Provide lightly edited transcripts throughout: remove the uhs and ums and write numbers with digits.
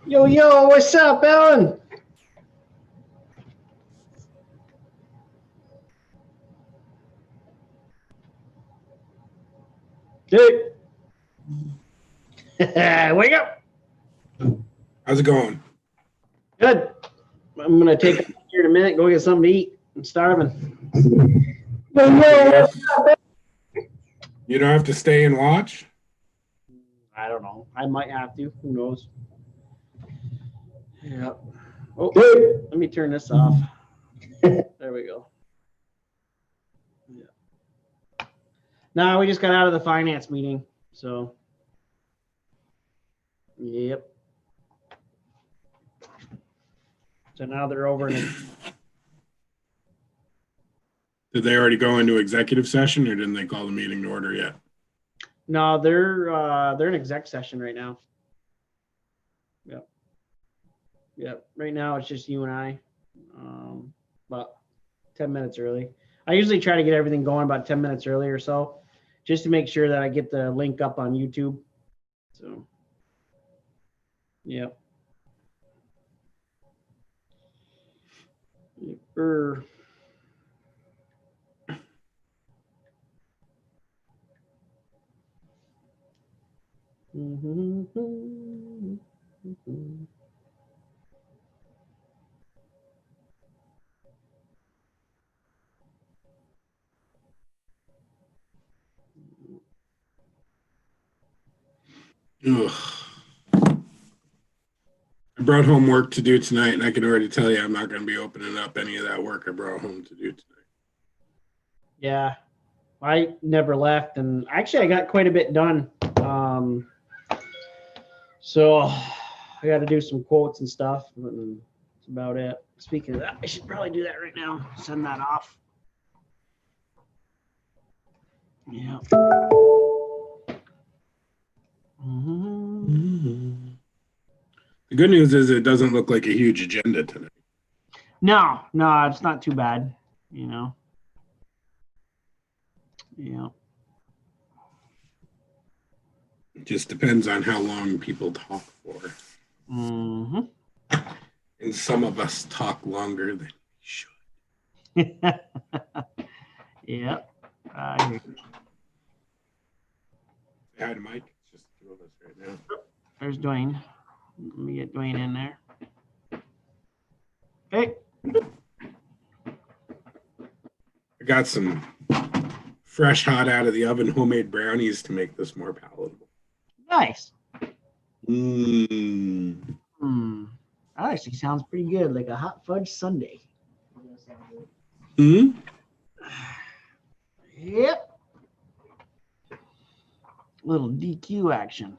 Yo, yo, what's up, Ellen? Dude. Wake up. How's it going? Good. I'm going to take a here in a minute, go get something to eat. I'm starving. Yo, yo, what's up, You don't have to stay and watch? I don't know. I might have to. Who knows? Yeah. Oh, let me turn this off. There we go. Yeah. No, we just got out of the finance meeting. So, yep. So now they're over. Did they already go into executive session or didn't they call the meeting to order yet? No, they're in exec session right now. Yep. Yep. Right now it's just you and I. About 10 minutes early. I usually try to get everything going about 10 minutes early or so, just to make sure that I get the link up on YouTube. So, yep. Yep. Ugh. I brought home work to do tonight, and I can already tell you I'm not going to be opening up any of that work I brought home to do tonight. Yeah, I never left, and actually I got quite a bit done. So I got to do some quotes and stuff, and that's about it. Speaking of that, I should probably do that right now. Send that off. Yeah. The good news is it doesn't look like a huge agenda tonight. No, it's not too bad, you know. Yeah. It just depends on how long people talk for. Mm-hmm. And some of us talk longer than we should. Yeah. Say hi to Mike. It's just two of us right now. There's Dwayne. Let me get Dwayne in there. Hey. I got some fresh, hot out of the oven homemade brownies to make this more palatable. Nice. Mmm. That actually sounds pretty good, like a hot fudge sundae. Hmm? Yep. Little DQ action.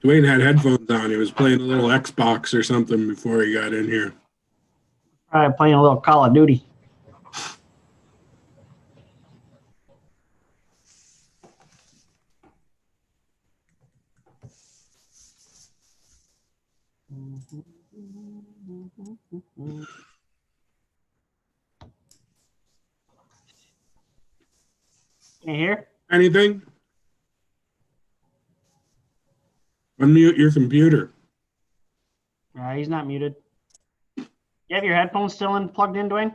Dwayne had headphones on. He was playing a little Xbox or something before he got in here. Probably playing a little Call of Duty. Can you hear? Anything? Unmute your computer. He's not muted. You have your headphones still plugged in, Dwayne?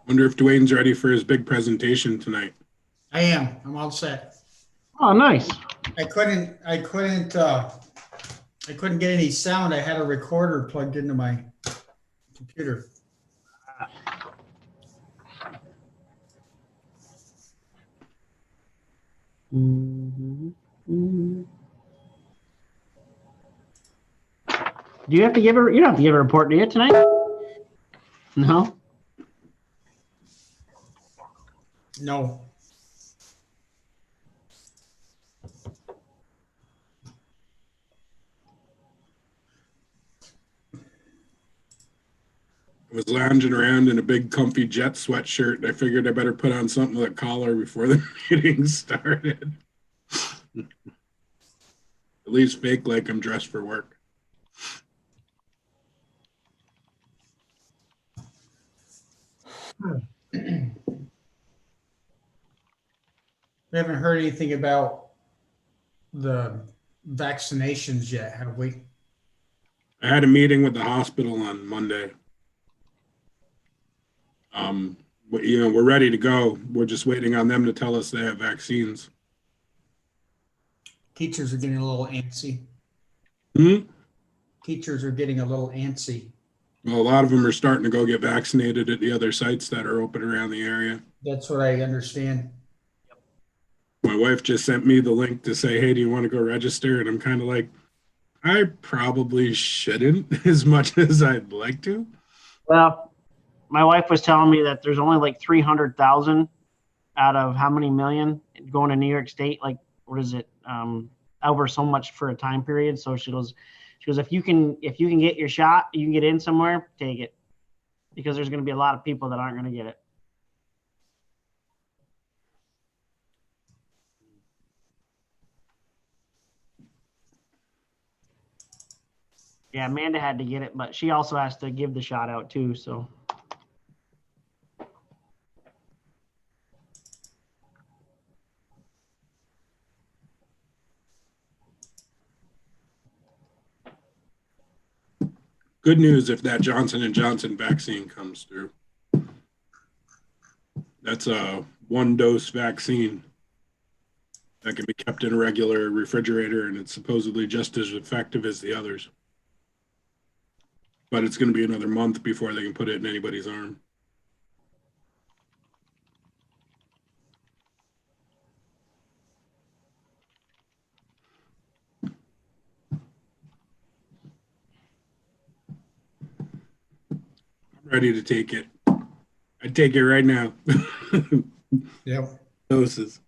Wonder if Dwayne's ready for his big presentation tonight. I am. I'm all set. Oh, nice. I couldn't get any sound. I had a recorder plugged into my computer. Mhm. Mhm. Do you have to give her? You don't have to give a report, do you, tonight? No. No. I was lounging around in a big comfy jet sweatshirt, and I figured I better put on something with a collar before the meeting started. At least fake like I'm dressed for work. We haven't heard anything about the vaccinations yet, have we? I had a meeting with the hospital on Monday. We're ready to go. We're just waiting on them to tell us they have vaccines. Teachers are getting a little antsy. Hmm? Teachers are getting a little antsy. Well, a lot of them are starting to go get vaccinated at the other sites that are open around the area. That's what I understand. My wife just sent me the link to say, hey, do you want to go register? And I'm kind of like, I probably shouldn't as much as I'd like to. Well, my wife was telling me that there's only like 300,000 out of how many million going to New York State. Like, what is it? Over so much for a time period. So she goes, if you can get your shot, you can get in somewhere, take it, because there's going to be a lot of people that aren't going to get it. Yeah, Amanda had to get it, but she also has to give the shot out too. So. Good news if that Johnson & Johnson vaccine comes through. That's a one-dose vaccine that can be kept in a regular refrigerator, and it's supposedly just as effective as the others. But it's going to be another month before they can put it in anybody's arm. I'm ready to take it. I'd take it right now. Yep. Doses.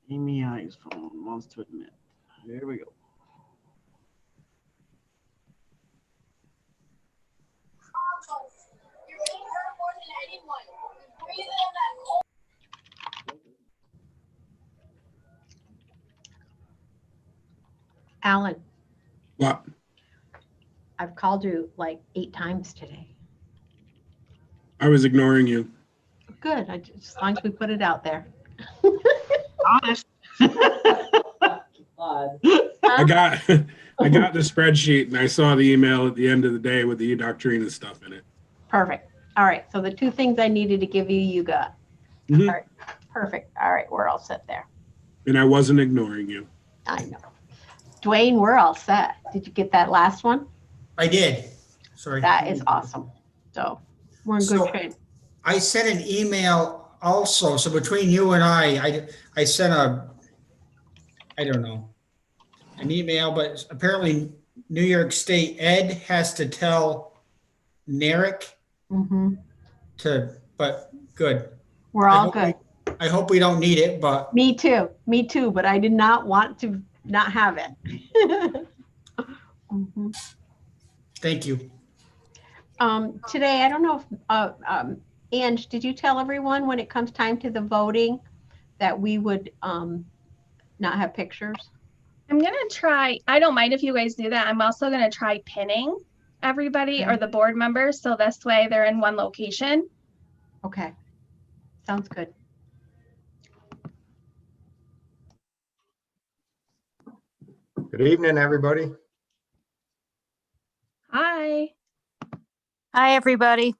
Amy I's phone wants to admit. There we go. Alan, What? I've called you like 8 times today. I was ignoring you. Good. As long as we put it out there. Honest. I got the spreadsheet and I saw the email at the end of the day with the Doctrina stuff in it. Perfect. All right. So the 2 things I needed to give you, you got. Mhm. All right. Perfect. All right. We're all set there. And I wasn't ignoring you. I know. Dwayne, we're all set. Did you get that last one? I did. Sorry. That is awesome. So we're in good shape. I sent an email also. So between you and I sent I don't know, an email, but apparently New York State Ed has to tell NARIC but good. We're all good. I hope we don't need it, but. Me too, but I did not want to not have it. Thank you. Today, I don't know if, Ange, did you tell everyone when it comes time to the voting that we would not have pictures? I'm going to try, I don't mind if you guys do that. I'm also going to try pinning everybody or the board members. So this way they're in one location. Okay, sounds good. Good evening, everybody. Hi. Hi, everybody.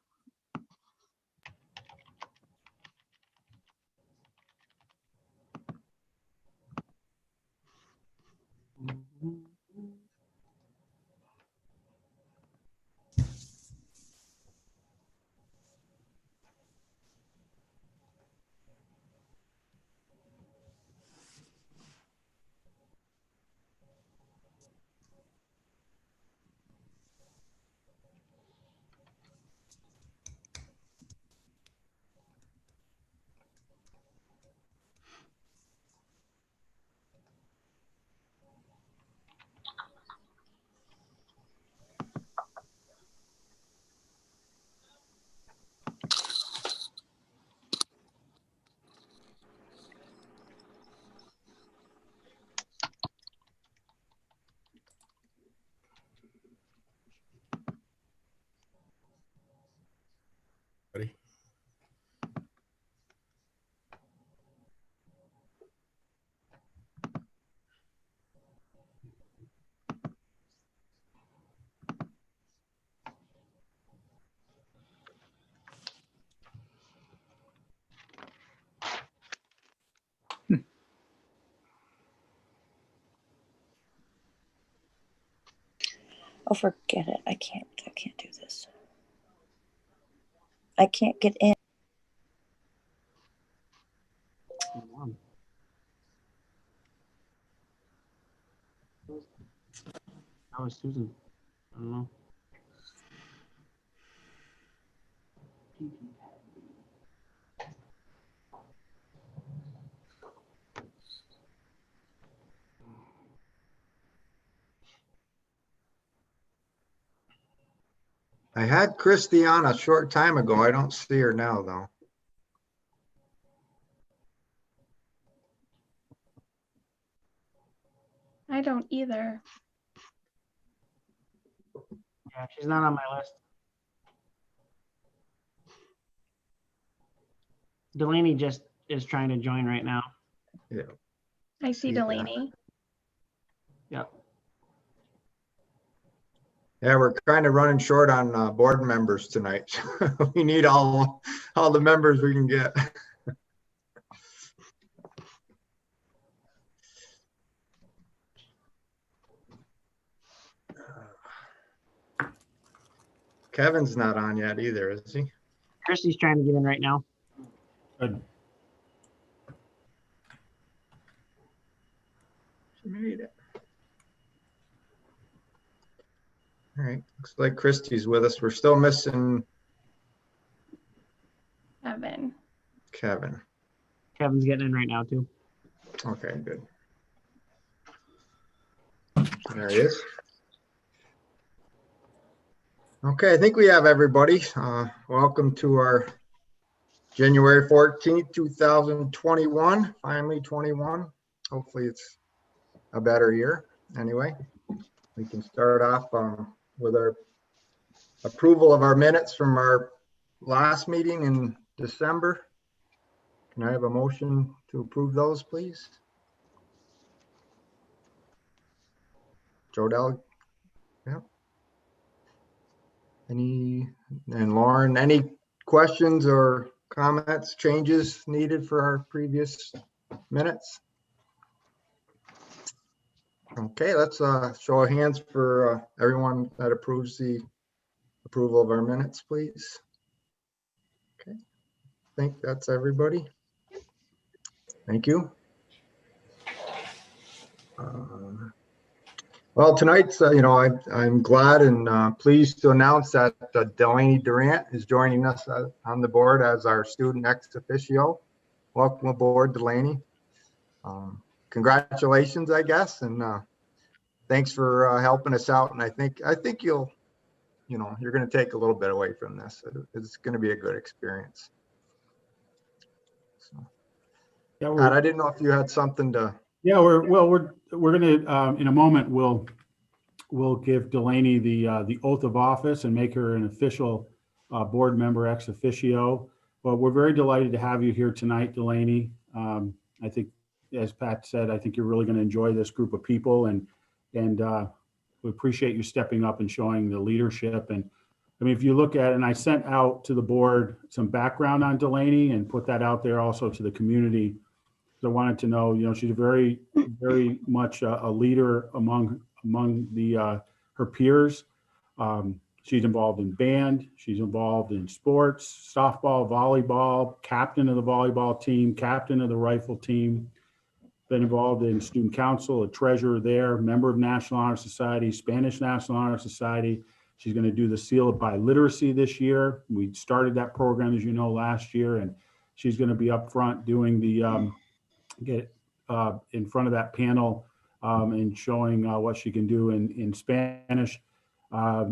Oh, forget it. I can't do this. I can't get in. That was Susan. I don't know. I had Christy on a short time ago. I don't see her now, though. I don't either. Yeah, she's not on my list. Delaney just is trying to join right now. Yeah. I see See that. Delaney. Yep. Yeah, we're kind of running short on board members tonight. We need all the members we can get. Kevin's not on yet either, is he? Christy's trying to get in right now. Good. She made it. All right, looks like Christy's with us. We're still missing Evan. Kevin. Kevin's getting in right now too. Okay, good. There he is. Okay, I think we have everybody. Welcome to our January 14th, 2021, finally 21. Hopefully it's a better year. Anyway, we can start off with our approval of our minutes from our last meeting in December. Can I have a motion to approve those, please? Jodell? Yep. And Lauren, any questions or comments, changes needed for our previous minutes? Okay, let's show of hands for everyone that approves the approval of our minutes, please. Okay, I think that's everybody. Thank you. Well, tonight's, I'm glad and pleased to announce that Delaney Durant is joining us on the board as our student ex officio. Welcome aboard, Delaney. Congratulations, I guess, and thanks for helping us out. And I think you're going to take a little bit away from this. It's going to be a good experience. So, Yeah, Pat, I didn't know if you had something to. we're going to in a moment we'll we'll give Delaney the oath of office and make her an official board member ex officio. But we're very delighted to have you here tonight, Delaney. I think, as Pat said, I think you're really going to enjoy this group of people, and we appreciate you stepping up and showing the leadership. And I mean, if you look at, and I sent out to the board some background on Delaney and put that out there also to the community. So I wanted to know, she's very, very much a leader among her peers. She's involved in band. She's involved in sports, softball, volleyball, captain of the volleyball team, captain of the rifle team. Been involved in student council, a treasurer there, member of National Honor Society, Spanish National Honor Society. She's going to do the Seal of Biliteracy this year. We started that program, as you know, last year, and she's going to be up front doing the get in front of that panel and showing what she can do in Spanish.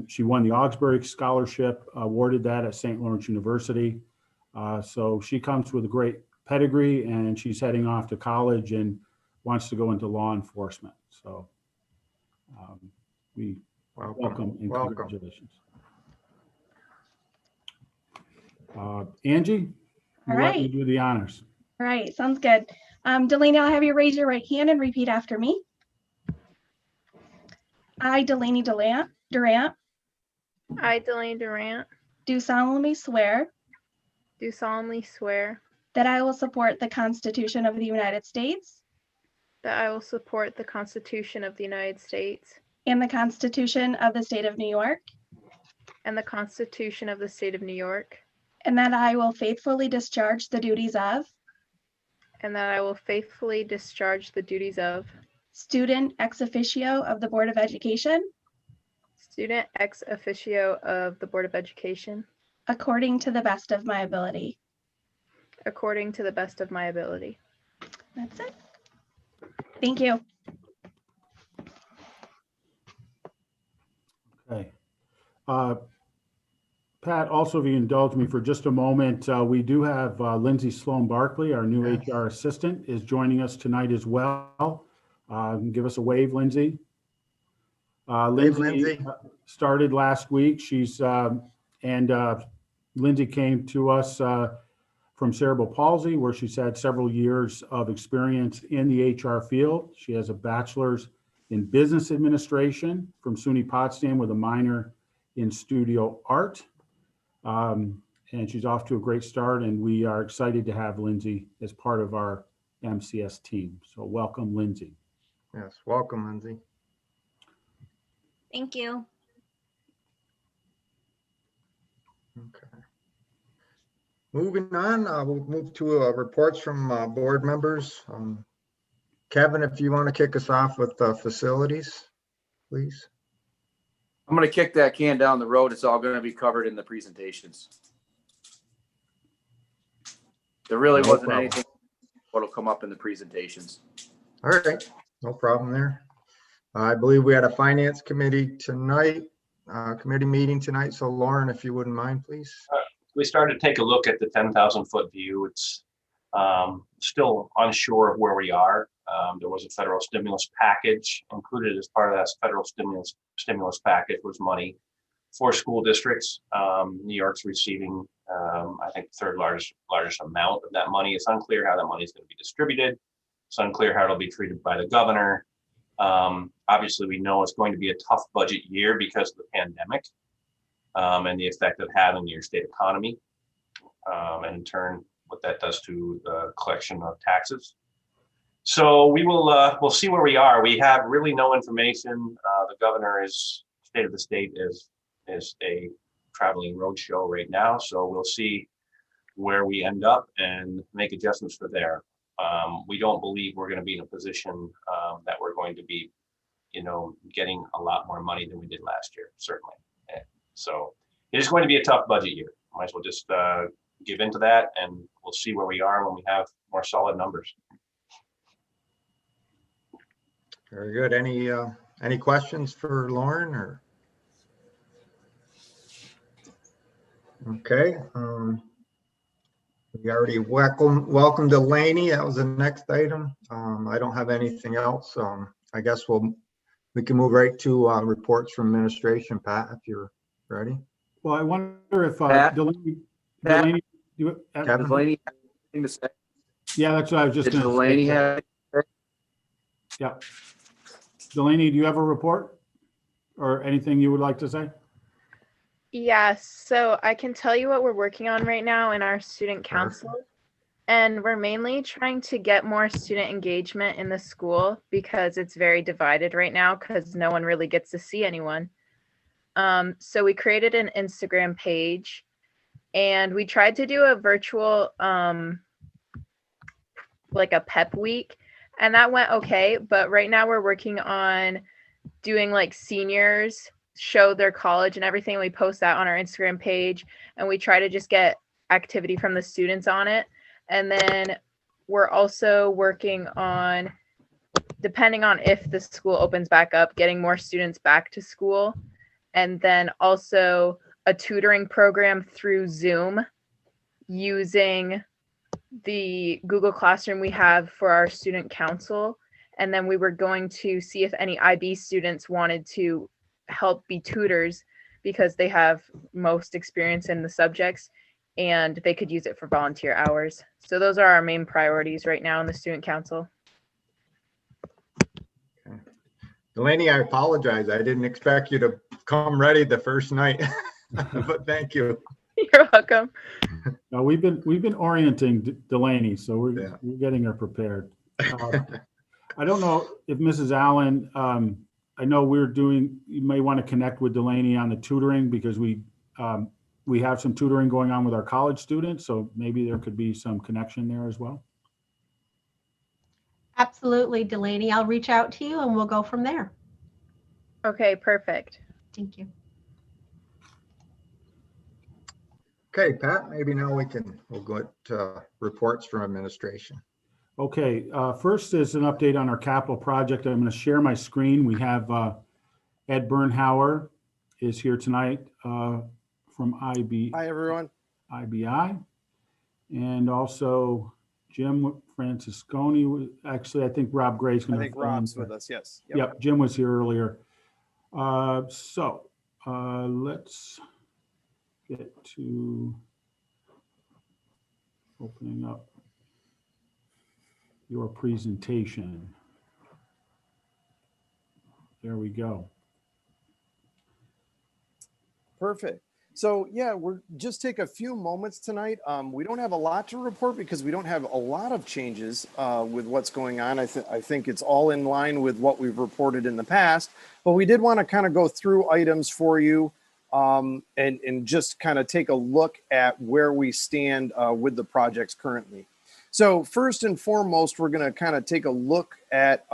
She won the Augsburg Scholarship, awarded that at St. Lawrence University. So she comes with a great pedigree, and she's heading off to college and wants to go into law enforcement. So we welcome and congratulations. Angie, All let me right. do the honors. All right, sounds good. Delaney, I'll have you raise your right hand and repeat after me. I, Delaney Durant, I, Delaney Durant, do solemnly swear do solemnly swear that I will support the Constitution of the United States that I will support the Constitution of the United States and the Constitution of the State of New York, and the Constitution of the State of New York, and that I will faithfully discharge the duties of and that I will faithfully discharge the duties of student ex officio of the Board of Education student ex officio of the Board of Education according to the best of my ability. according to the best of my ability. That's it. Thank you. Okay. Pat, also, if you indulge me for just a moment, we do have Lindsay Sloan Barkley, our new HR assistant, is joining us tonight as well. Give us a wave, Lindsay. Lindsay started last week. Lindsay came to us from cerebral palsy, where she's had several years of experience in the HR field. She has a bachelor's in business administration from SUNY Potsdam with a minor in studio art. And she's off to a great start, and we are excited to have Lindsay as part of our MCS team. So welcome, Lindsay. Yes, welcome, Lindsay. Thank you. Okay. Moving on, we'll move to reports from board members. Kevin, if you want to kick us off with facilities, please. I'm going to kick that can down the road. It's all going to be covered in the presentations. There really wasn't anything that'll come up in the presentations. All right, no problem there. I believe we had a finance committee tonight, committee meeting tonight. So Lauren, if you wouldn't mind, please. We started to take a look at the 10,000 foot view. It's still unsure of where we are. There was a federal stimulus package included as part of that federal stimulus package was money for school districts. New York's receiving, I think, the third largest amount of that money. It's unclear how that money is going to be distributed. It's unclear how it'll be treated by the governor. Obviously, we know it's going to be a tough budget year because of the pandemic and the effect it had on your state economy, and in turn, what that does to the collection of taxes. So we will we'll see where we are. We have really no information. The governor is state of the state is a traveling roadshow right now. So we'll see where we end up and make adjustments for there. We don't believe we're going to be in a position that we're going to be, getting a lot more money than we did last year, certainly. So it is going to be a tough budget year. Might as well just give into that, and we'll see where we are when we have more solid numbers. Very good. Any questions for Lauren or? Okay. We already welcomed Delaney. That was the next item. I don't have anything else. I guess we'll We can move right to reports from administration. Pat, if you're ready. Well, I wonder if Pat? Delaney, Kevin? Does Delaney have anything to say? yeah, that's what I was just Did going to Delaney say. have? Yeah. Delaney, do you have a report or anything you would like to say? Yeah, so I can tell you what we're working on right now in our student council. And we're mainly trying to get more student engagement in the school because it's very divided right now because no one really gets to see anyone. So we created an Instagram page and we tried to do a virtual, like a pep week, and that went okay. But right now we're working on doing like seniors show their college and everything. We post that on our Instagram page and we try to just get activity from the students on it. And then we're also working on, depending on if the school opens back up, getting more students back to school. And then also a tutoring program through Zoom using the Google Classroom we have for our student council. And then we were going to see if any IB students wanted to help be tutors because they have most experience in the subjects and they could use it for volunteer hours. So those are our main priorities right now in the student council. Delaney, I apologize. I didn't expect you to come ready the first night, but thank you. You're welcome. No, we've been orienting Delaney, so we're getting her prepared. I don't know if Mrs. Allen, I know you may want to connect with Delaney on the tutoring because we have some tutoring going on with our college students, so maybe there could be some connection there as well. Absolutely, Delaney. I'll reach out to you and we'll go from there. Okay, perfect. Thank you. Okay, Pat, maybe now we'll go to reports from administration. Okay, first is an update on our capital project. I'm going to share my screen. We have Ed Bernhauer is here tonight from IB. Hi, everyone. IBI. And also Jim Francisconi. Actually, I think Rob Gray's going to. I think Rob's with us, yes. Yep, Jim was here earlier. Let's get to opening up your presentation. There we go. Perfect. So yeah, we're just take a few moments tonight. We don't have a lot to report because we don't have a lot of changes with what's going on. I think it's all in line with what we've reported in the past, but we did want to kind of go through items for you and just kind of take a look at where we stand with the projects currently. So first and foremost, we're going to kind of take a look at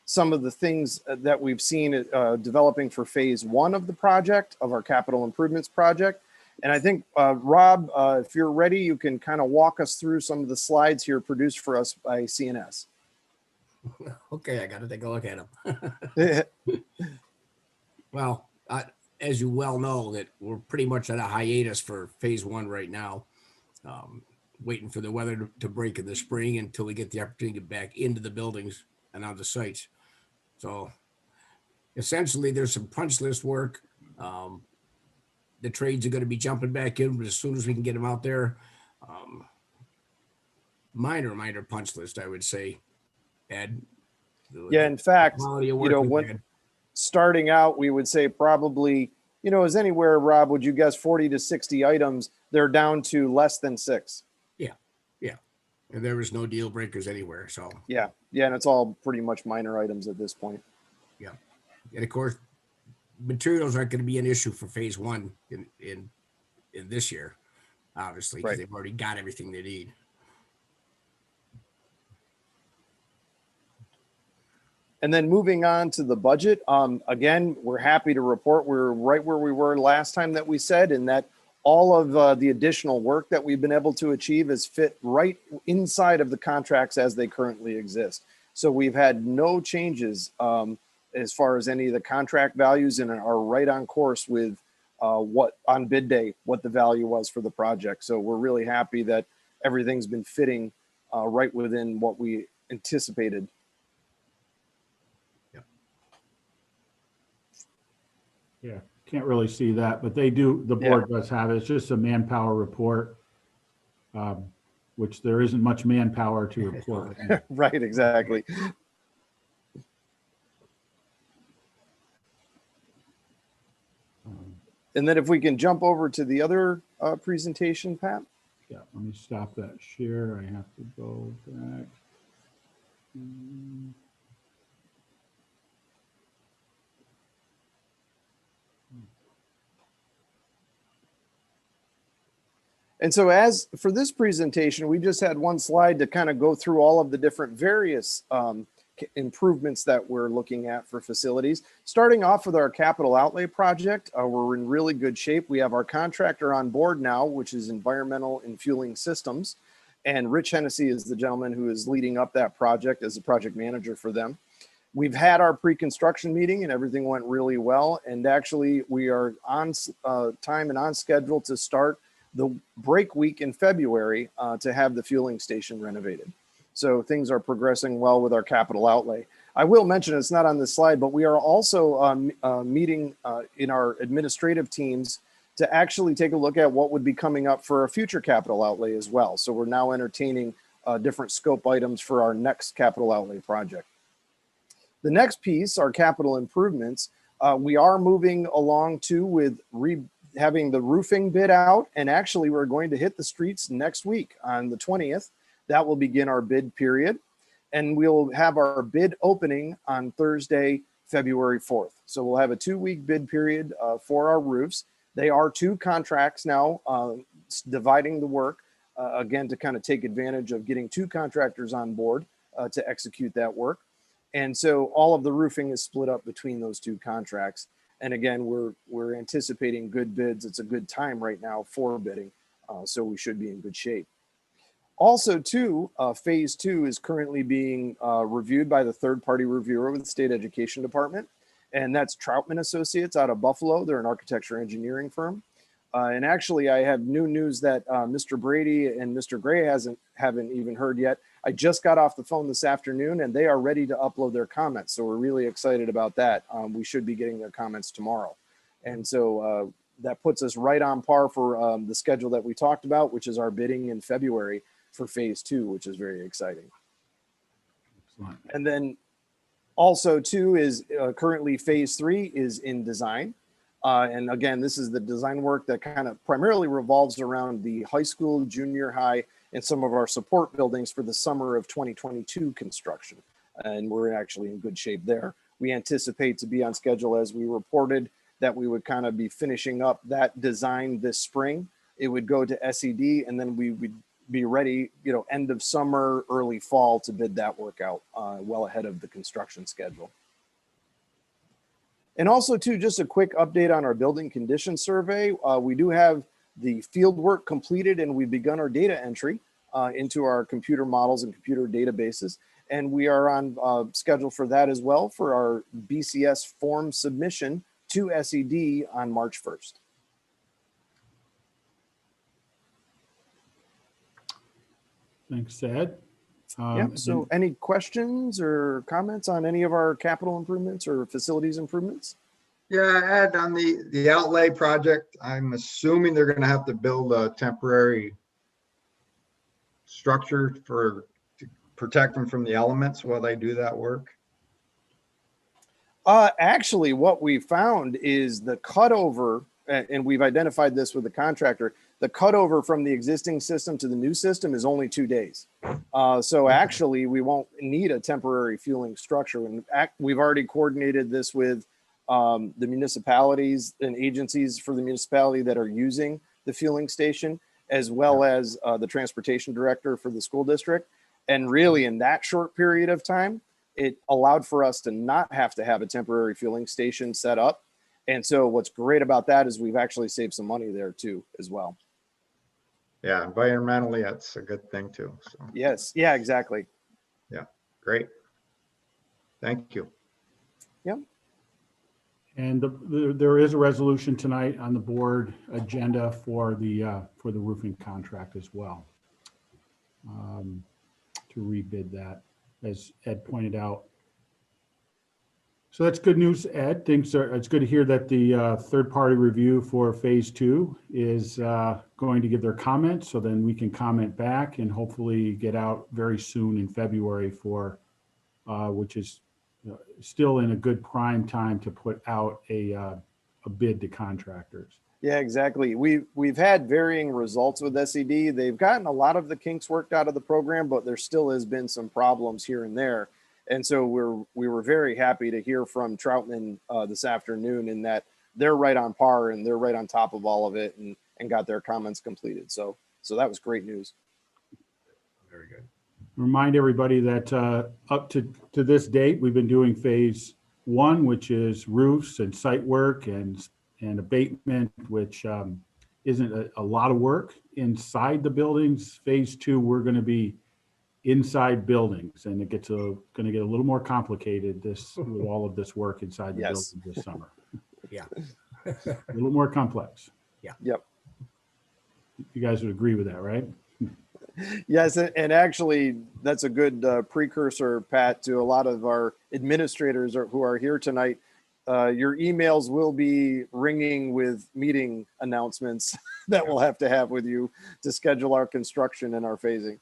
some of the things that we've seen developing for phase one of the project, of our capital improvements project. And I think, Rob, if you're ready, you can kind of walk us through some of the slides here produced for us by CNS. Okay, I got to take a look at them. Well, as you well know, that we're pretty much at a hiatus for phase one right now. Waiting for the weather to break in the spring until we get the opportunity to get back into the buildings and on the sites. So essentially there's some punch list work. The trades are going to be jumping back in, but as soon as we can get them out there, minor punch list, I would say, Ed. Yeah, in fact, when starting out, we would say probably, is anywhere, Rob, would you guess 40 to 60 items, they're down to less than 6. Yeah. And there was no deal breakers anywhere. So yeah. And it's all pretty much minor items at this point. Yeah. And of course, materials aren't going to be an issue for phase one in this year, obviously, because they've already got everything they need. And then moving on to the budget, again, we're happy to report we're right where we were last time that we said, and that all of the additional work that we've been able to achieve is fit right inside of the contracts as they currently exist. So we've had no changes as far as any of the contract values, and are right on course with what on bid day, what the value was for the project. So we're really happy that everything's been fitting right within what we anticipated. Yeah, can't really see that, but they do, the board does have it. It's just a manpower report, which there isn't much manpower to report. Right, exactly. And then if we can jump over to the other presentation, Pat. Yeah, let me stop that share. I have to go back. And so as for this presentation, we just had one slide to kind of go through all of the different various improvements that we're looking at for facilities. Starting off with our capital outlay project, we're in really good shape. We have our contractor on board now, which is Environmental and Fueling Systems. And Rich Hennessy is the gentleman who is leading up that project as a project manager for them. We've had our pre-construction meeting and everything went really well. And actually we are on time and on schedule to start the break week in February to have the fueling station renovated. So things are progressing well with our capital outlay. I will mention, it's not on this slide, but we are also meeting in our administrative teams to actually take a look at what would be coming up for a future capital outlay as well. So we're now entertaining different scope items for our next capital outlay project. The next piece, our capital improvements, we are moving along too with having the roofing bid out, and actually we're going to hit the streets next week on the 20th. That will begin our bid period, and we'll have our bid opening on Thursday, February 4th. So we'll have a 2-week bid period for our roofs. They are 2 contracts now, dividing the work, again, to kind of take advantage of getting 2 contractors on board to execute that work. And so all of the roofing is split up between those 2 contracts. And again, we're anticipating good bids. It's a good time right now for bidding, so we should be in good shape. Also, too, phase 2 is currently being reviewed by the third-party reviewer with the State Education Department, and that's Troutman Associates out of Buffalo. They're an architecture engineering firm. And actually, I have new news that Mr. Brady and Mr. Gray haven't even heard yet. I just got off the phone this afternoon, and they are ready to upload their comments. So we're really excited about that. We should be getting their comments tomorrow. And so that puts us right on par for the schedule that we talked about, which is our bidding in February for phase 2, which is very exciting. Excellent. And then also too is currently phase 3 is in design. And again, this is the design work that kind of primarily revolves around the high school, junior high, and some of our support buildings for the summer of 2022 construction. And we're actually in good shape there. We anticipate to be on schedule, as we reported, that we would kind of be finishing up that design this spring. It would go to SED, and then we would be ready, end of summer, early fall to bid that work out well ahead of the construction schedule. And also too, just a quick update on our building condition survey. We do have the field work completed, and we've begun our data entry into our computer models and computer databases. And we are on schedule for that as well for our BCS form submission to SED on March 1st. Thanks, Ed. Yeah, so any questions or comments on any of our capital improvements or facilities improvements? Yeah, Ed, on the outlay project, I'm assuming they're going to have to build a temporary structure to protect them from the elements while they do that work. Actually, what we found is the cutover, and we've identified this with the contractor, the cutover from the existing system to the new system is only 2 days. So actually, we won't need a temporary fueling structure. And we've already coordinated this with the municipalities and agencies for the municipality that are using the fueling station, as well as the transportation director for the school district. And really, in that short period of time, it allowed for us to not have to have a temporary fueling station set up. And so what's great about that is we've actually saved some money there too, as well. Yeah, environmentally, that's a good thing too. So. Yes, yeah, exactly. Yeah, great. Thank you. Yep. And there is a resolution tonight on the board agenda for the roofing contract as well, to rebid that, as Ed pointed out. So that's good news, Ed. It's good to hear that the third-party review for phase 2 is going to give their comments, so then we can comment back and hopefully get out very soon in February for, which is still in a good prime time to put out a bid to contractors. Yeah, exactly. We've had varying results with SED. They've gotten a lot of the kinks worked out of the program, but there still has been some problems here and there. And so we were very happy to hear from Troutman this afternoon in that they're right on par and they're right on top of all of it and got their comments completed. So that was great news. Very good. Remind everybody that up to this date, we've been doing phase 1, which is roofs and site work and abatement, which isn't a lot of work inside the buildings. Phase 2, we're going to be inside buildings, and it gets going to get a little more complicated with all of this work inside the buildings this summer. Yeah. A little more complex. Yeah. Yep. You guys would agree with that, right? Yes, and actually that's a good precursor, Pat, to a lot of our administrators who are here tonight. Your emails will be ringing with meeting announcements that we'll have to have with you to schedule our construction and our phasing.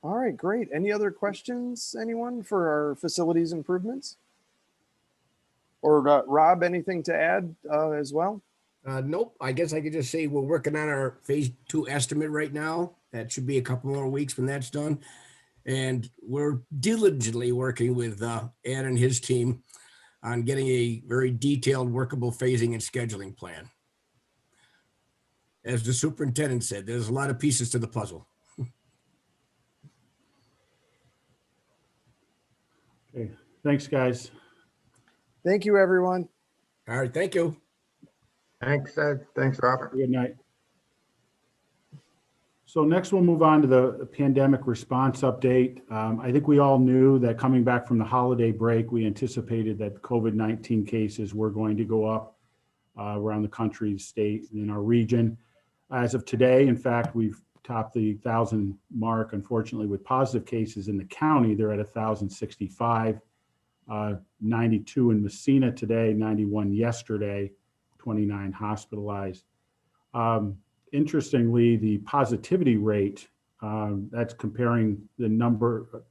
All right, great. Any other questions, anyone, for our facilities improvements? Or Rob, anything to add as well? Nope. I guess I could just say we're working on our phase 2 estimate right now. That should be a couple more weeks when that's done. And we're diligently working with Ed and his team on getting a very detailed, workable phasing and scheduling plan. As the superintendent said, there's a lot of pieces to the puzzle. Okay. Thanks, guys. Thank you, everyone. All right. Thank you. Thanks, Ed. Thanks, Robert. Good night. So next we'll move on to the pandemic response update. I think we all knew that coming back from the holiday break, we anticipated that COVID-19 cases were going to go up around the country, state, and in our region. As of today, in fact, we've topped the 1,000 mark, unfortunately, with positive cases in the county. They're at 1,065, 92 in Massena today, 91 yesterday, 29 hospitalized. Interestingly, the positivity rate, that's comparing the number,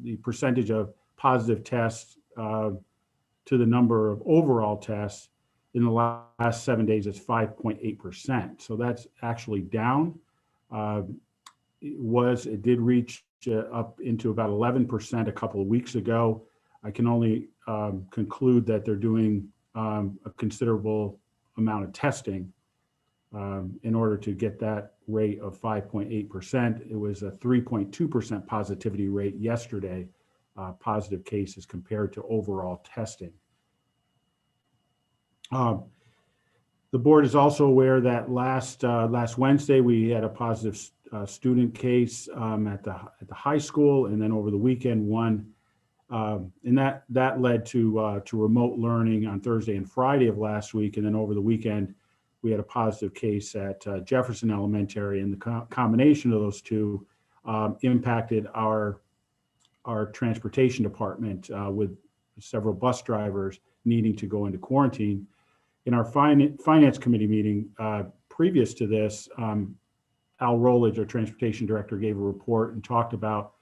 the percentage of positive tests to the number of overall tests in the last 7 days is 5.8%. So that's actually down. It did reach up into about 11% a couple of weeks ago. I can only conclude that they're doing a considerable amount of testing in order to get that rate of 5.8%. It was a 3.2% positivity rate yesterday, positive cases compared to overall testing. The board is also aware that last Wednesday we had a positive student case at the high school, and then over the weekend one, and that led to remote learning on Thursday and Friday of last week, and then over the weekend we had a positive case at Jefferson Elementary, and the combination of those two impacted our transportation department with several bus drivers needing to go into quarantine. In our finance committee meeting previous to this, Al Rollage, our transportation director, gave a report and talked about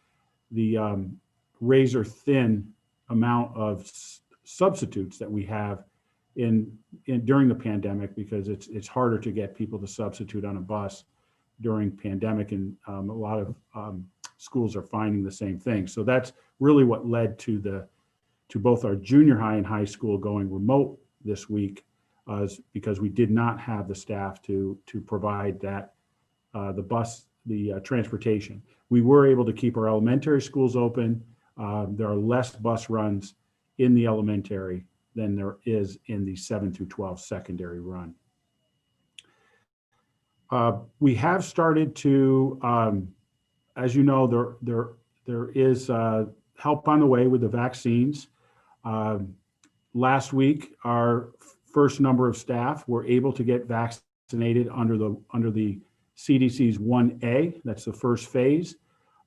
the razor thin amount of substitutes that we have during the pandemic, because it's harder to get people to substitute on a bus during pandemic, and a lot of schools are finding the same thing. So that's really what led to both our junior high and high school going remote this week, because we did not have the staff to provide that the transportation. We were able to keep our elementary schools open. There are less bus runs in the elementary than there is in the 7 through 12 secondary run. We have started to, as you know, there is help on the way with the vaccines. Last week, our first number of staff were able to get vaccinated under the CDC's 1A. That's the first phase.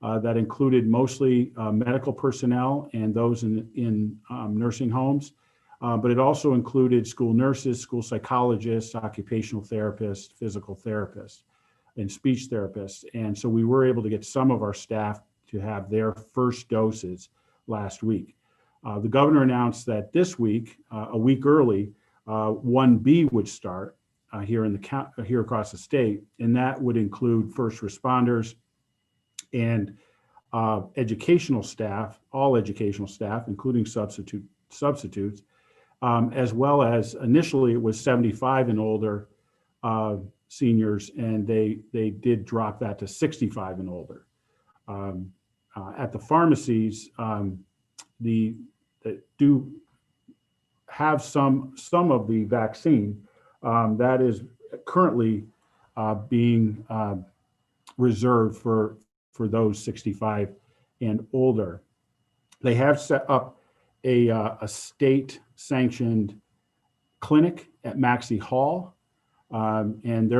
That included mostly medical personnel and those in nursing homes. But it also included school nurses, school psychologists, occupational therapists, physical therapists, and speech therapists. And so we were able to get some of our staff to have their first doses last week. The governor announced that this week, a week early, 1B would start here across the state, and that would include first responders and educational staff, all educational staff, including substitutes, as well as initially it was 75 and older seniors, and they did drop that to 65 and older. At the pharmacies, that do have some of the vaccine that is currently being reserved for those 65 and older. They have set up a state-sanctioned clinic at Maxey Hall, and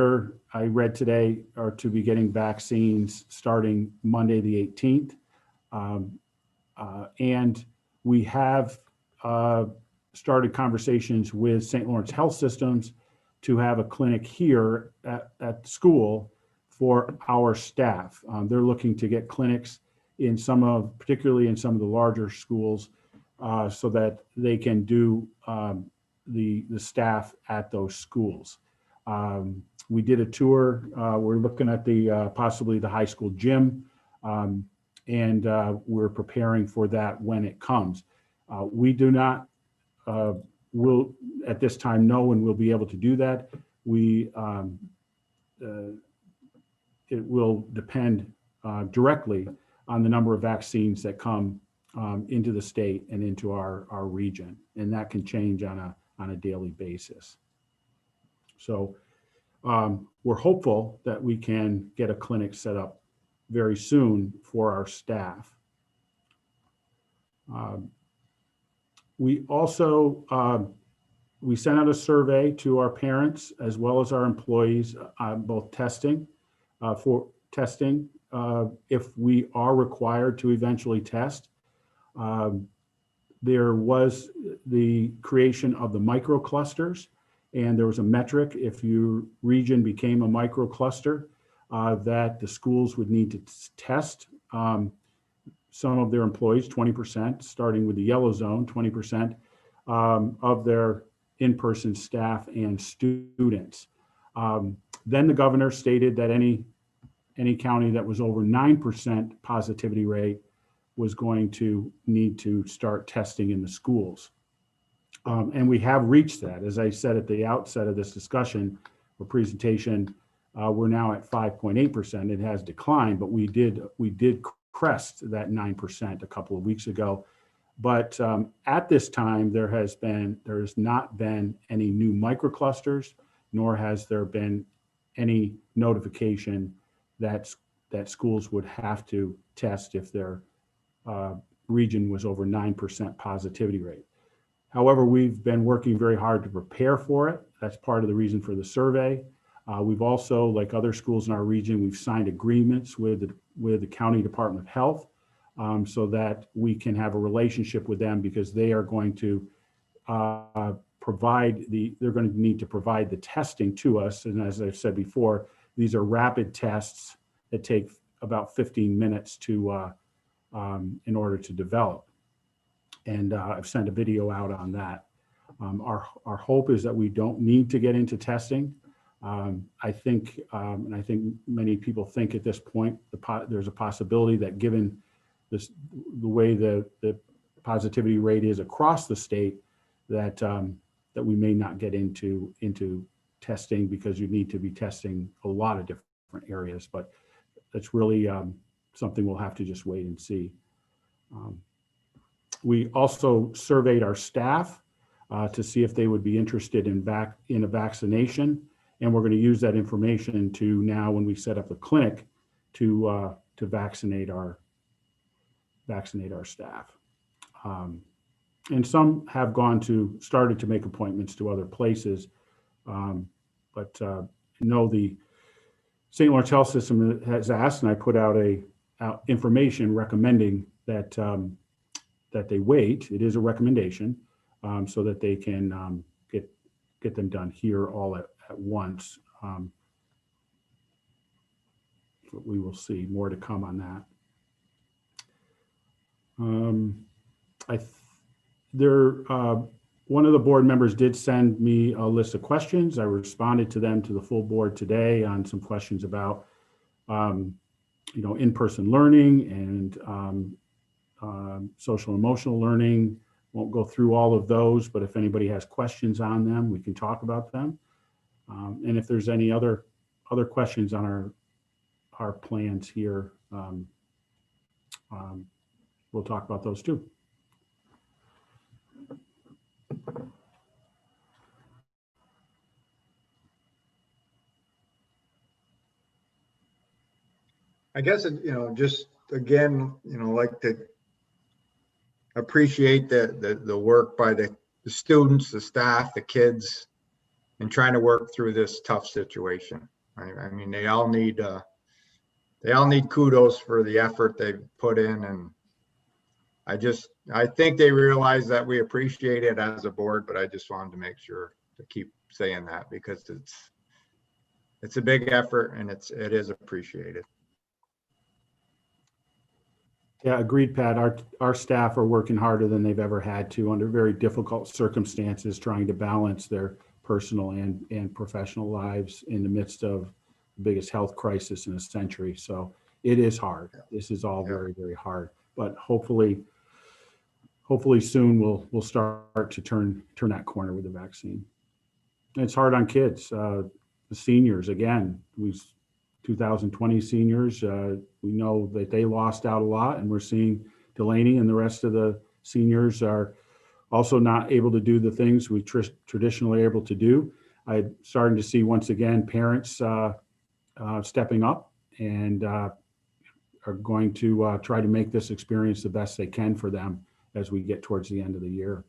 I read today, are to be getting vaccines starting Monday the 18th. And we have started conversations with St. Lawrence Health Systems to have a clinic here at school for our staff. They're looking to get clinics particularly in some of the larger schools, so that they can do the staff at those schools. We did a tour. We're looking at possibly the high school gym, and we're preparing for that when it comes. We do not will at this time know when we'll be able to do that. It will depend directly on the number of vaccines that come into the state and into our region, and that can change on a daily basis. So we're hopeful that we can get a clinic set up very soon for our staff. We also we sent out a survey to our parents as well as our employees on both testing if we are required to eventually test. There was the creation of the microclusters, and there was a metric if your region became a microcluster that the schools would need to test some of their employees, 20%, starting with the yellow zone, 20% of their in-person staff and students. Then the governor stated that any county that was over 9% positivity rate was going to need to start testing in the schools. And we have reached that. As I said at the outset of this discussion or presentation, we're now at 5.8%. It has declined, but we did crest that 9% a couple of weeks ago. But at this time, there has not been any new microclusters, nor has there been any notification that schools would have to test if their region was over 9% positivity rate. However, we've been working very hard to prepare for it. That's part of the reason for the survey. We've also, like other schools in our region, we've signed agreements with the County Department of Health so that we can have a relationship with them, because they are going to they're going to need to provide the testing to us. And as I've said before, these are rapid tests that take about 15 minutes in order to develop. And I've sent a video out on that. Our hope is that we don't need to get into testing. I think, and I think many people think at this point, there's a possibility that given the way the positivity rate is across the state, that we may not get into testing, because you need to be testing a lot of different areas. But that's really something we'll have to just wait and see. We also surveyed our staff to see if they would be interested in a vaccination, and we're going to use that information to now, when we set up the clinic, to vaccinate our staff. And some have started to make appointments to other places, but know the St. Lawrence Health System has asked, and I put out information recommending that that they wait. It is a recommendation, so that they can get them done here all at once. But we will see more to come on that. One of the board members did send me a list of questions. I responded to them to the full board today on some questions about, in-person learning and social emotional learning. Won't go through all of those, but if anybody has questions on them, we can talk about them. And if there's any other questions on our plans here, we'll talk about those too. I guess, just again, like to appreciate the work by the students, the staff, the kids, and trying to work through this tough situation. I mean, they all need kudos for the effort they've put in, and I think they realize that we appreciate it as a board, but I just wanted to make sure to keep saying that because it's a big effort and it is appreciated. Yeah, agreed, Pat. Our staff are working harder than they've ever had to under very difficult circumstances, trying to balance their personal and professional lives in the midst of the biggest health crisis in a century. So it is hard. This is all very, very hard. But hopefully soon we'll start to turn that corner with the vaccine. And it's hard on kids, the seniors. Again, 2020 seniors, we know that they lost out a lot, and we're seeing Delaney and the rest of the seniors are also not able to do the things we traditionally able to do. I'm starting to see once again parents stepping up and are going to try to make this experience the best they can for them as we get towards the end of the year.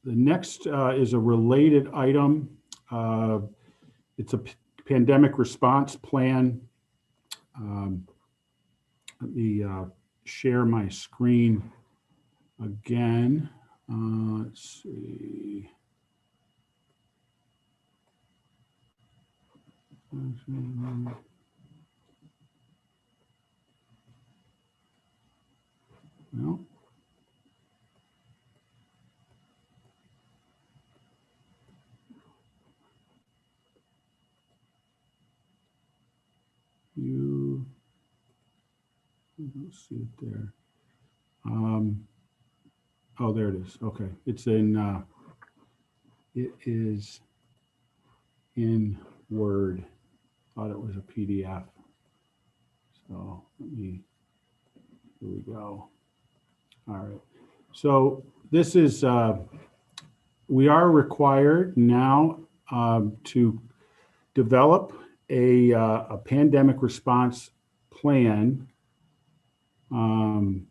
The next is a related item. It's a pandemic response plan. Let me share my screen again. Let's see. No. I don't see it there. Oh, there it is. Okay, it's in. It is in Word. Thought it was a PDF. So here we go. All right. So this is. We are required now to develop a pandemic response plan. And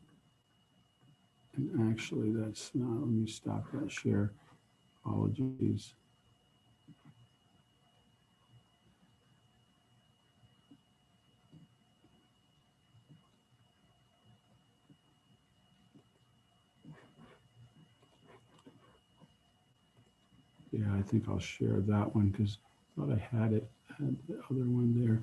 actually, that's not. Let me stop that share. Apologies. Yeah, I think I'll share that one because I thought I had the other one there.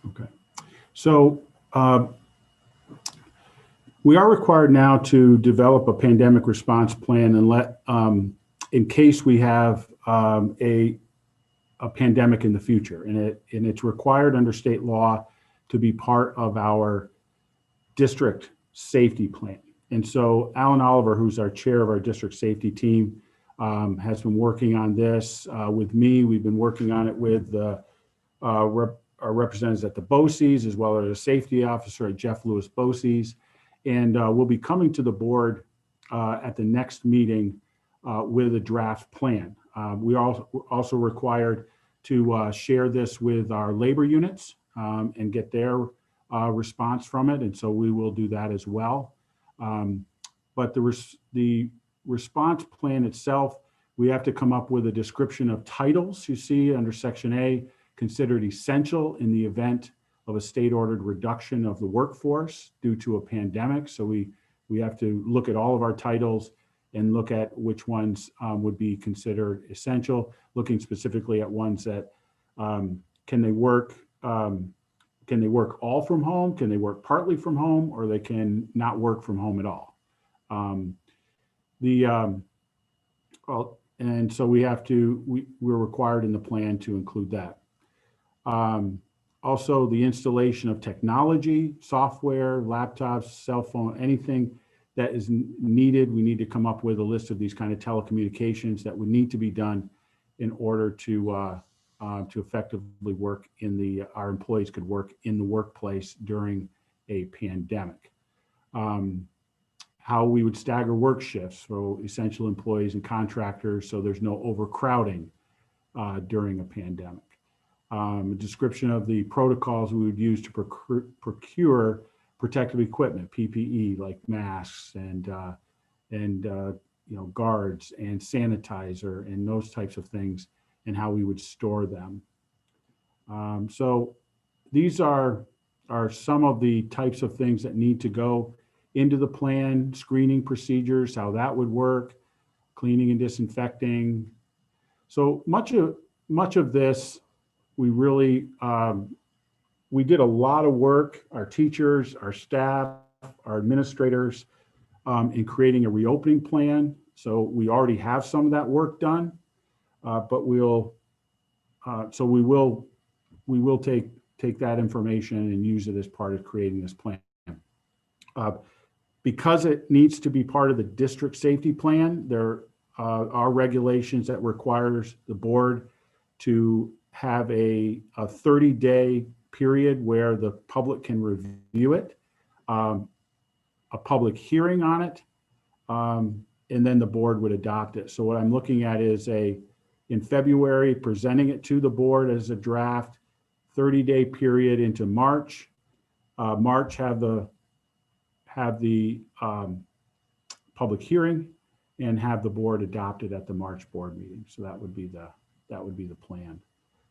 Okay, so we are required now to develop a pandemic response plan and let, in case we have a pandemic in the future, and it's required under state law to be part of our district safety plan. And so Alan Oliver, who's our chair of our district safety team, has been working on this with me. We've been working on it with our representatives at the BOCES, as well as a safety officer at Jeff Lewis BOCES. And we'll be coming to the board at the next meeting with a draft plan. We are also required to share this with our labor units and get their response from it. And so we will do that as well. But the response plan itself, we have to come up with a description of titles you see under Section A, considered essential in the event of a state-ordered reduction of the workforce due to a pandemic. So we have to look at all of our titles and look at which ones would be considered essential, looking specifically at ones that can they work all from home? Can they work partly from home, or they can not work from home at all? And so we're required in the plan to include that. Also, the installation of technology, software, laptops, cell phone, anything that is needed. We need to come up with a list of these kind of telecommunications that would need to be done in order to effectively work our employees could work in the workplace during a pandemic. How we would stagger work shifts for essential employees and contractors so there's no overcrowding during a pandemic. A description of the protocols we would use to procure protective equipment, PPE, like masks and guards and sanitizer and those types of things, and how we would store them. So these are some of the types of things that need to go into the plan: screening procedures, how that would work, cleaning and disinfecting. So much of this, we really, we did a lot of work, our teachers, our staff, our administrators, in creating a reopening plan. So we already have some of that work done, but we will take that information and use it as part of creating this plan. Because it needs to be part of the district safety plan, there are regulations that requires the board to have a 30-day period where the public can review it, a public hearing on it, and then the board would adopt it. So what I'm looking at is in February, presenting it to the board as a draft, 30-day period into March. March have the public hearing and have the board adopted at the March board meeting. So that would be the plan.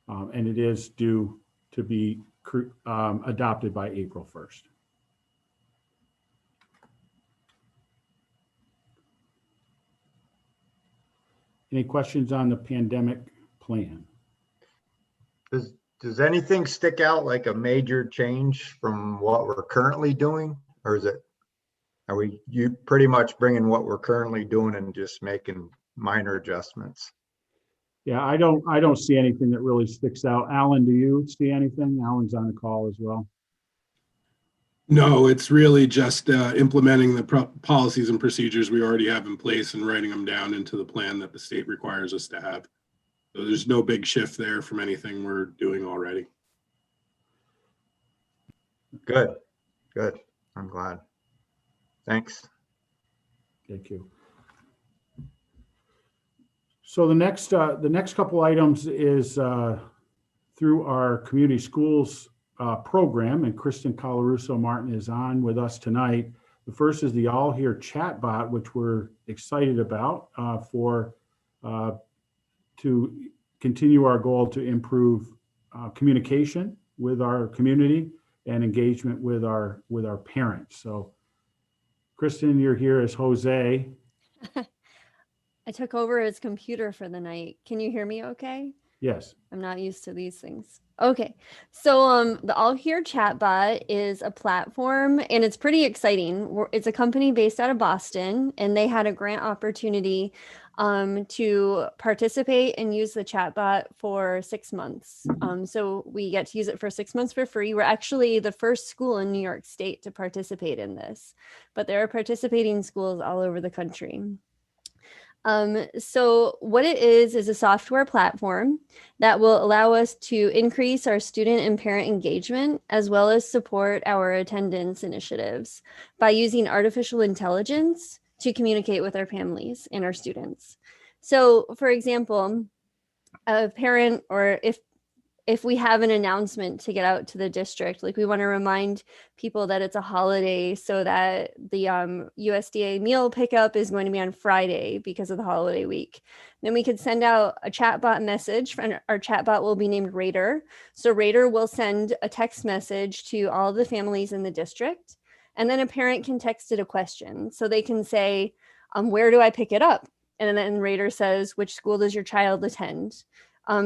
And it is due to be adopted by April 1st. Any questions on the pandemic plan? Does anything stick out like a major change from what we're currently doing? Or are you pretty much bringing what we're currently doing and just making minor adjustments? Yeah, I don't see anything that really sticks out. Alan, do you see anything? Alan's on the call as well. No, it's really just implementing the policies and procedures we already have in place and writing them down into the plan that the state requires us to have. So there's no big shift there from anything we're doing already. Good. I'm glad. Thanks. Thank you. So the next couple items is through our community schools program, and Kristen Colarusso Martin is on with us tonight. The first is the All Here chatbot, which we're excited about to continue our goal to improve communication with our community and engagement with our parents. So, Kristen, you're here as Jose. I took over his computer for the night. Can you hear me okay? Yes. I'm not used to these things. Okay. So the All Here chatbot is a platform, and it's pretty exciting. It's a company based out of Boston, and they had a grant opportunity to participate and use the chatbot for 6 months. So we get to use it for 6 months for free. We're actually the first school in New York State to participate in this, but there are participating schools all over the country. So what it is a software platform that will allow us to increase our student and parent engagement, as well as support our attendance initiatives by using artificial intelligence to communicate with our families and our students. So for example, a parent, or if we have an announcement to get out to the district, like we want to remind people that it's a holiday, so that the USDA meal pickup is going to be on Friday because of the holiday week. Then we could send out a chatbot message, and our chatbot will be named Raider. So Raider will send a text message to all the families in the district, and then a parent can text it a question. So they can say, where do I pick it up? And then Raider says, which school does your child attend?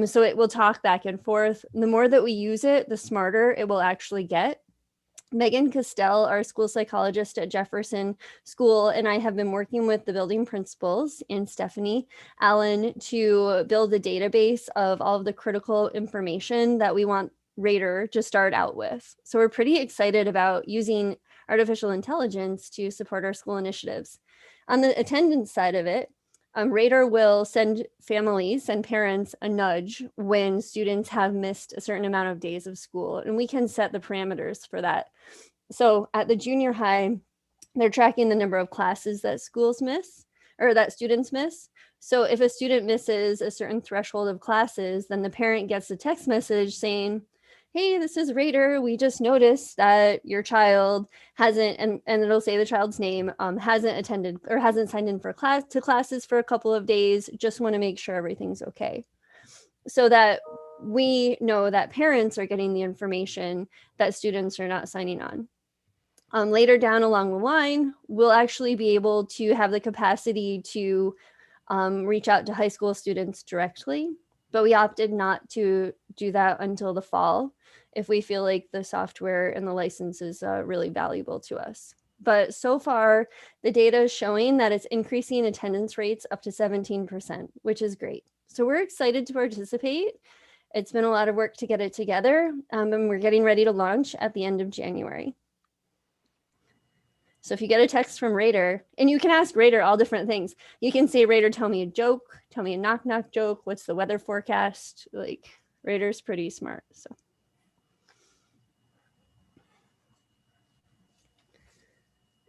So it will talk back and forth. The more that we use it, the smarter it will actually get. Megan Castell, our school psychologist at Jefferson School, and I have been working with the building principals and Stephanie Allen to build a database of all of the critical information that we want Raider to start out with. So we're pretty excited about using artificial intelligence to support our school initiatives. On the attendance side of it, Raider will send families and parents a nudge when students have missed a certain amount of days of school, and we can set the parameters for that. So at the junior high, they're tracking the number of classes that schools miss, or that students miss. So if a student misses a certain threshold of classes, then the parent gets a text message saying, hey, this is Raider. We just noticed that your child hasn't, and it'll say the child's name, hasn't attended or hasn't signed in for classes for a couple of days. Just want to make sure everything's okay. So that we know that parents are getting the information that students are not signing on. Later down along the line, we'll actually be able to have the capacity to reach out to high school students directly, but we opted not to do that until the fall if we feel like the software and the license is really valuable to us. But so far, the data is showing that it's increasing attendance rates up to 17%, which is great. So we're excited to participate. It's been a lot of work to get it together, and we're getting ready to launch at the end of January. So if you get a text from Raider, and you can ask Raider all different things. You can say, Raider, tell me a joke, tell me a knock knock joke. What's the weather forecast? Like, Raider's pretty smart. So.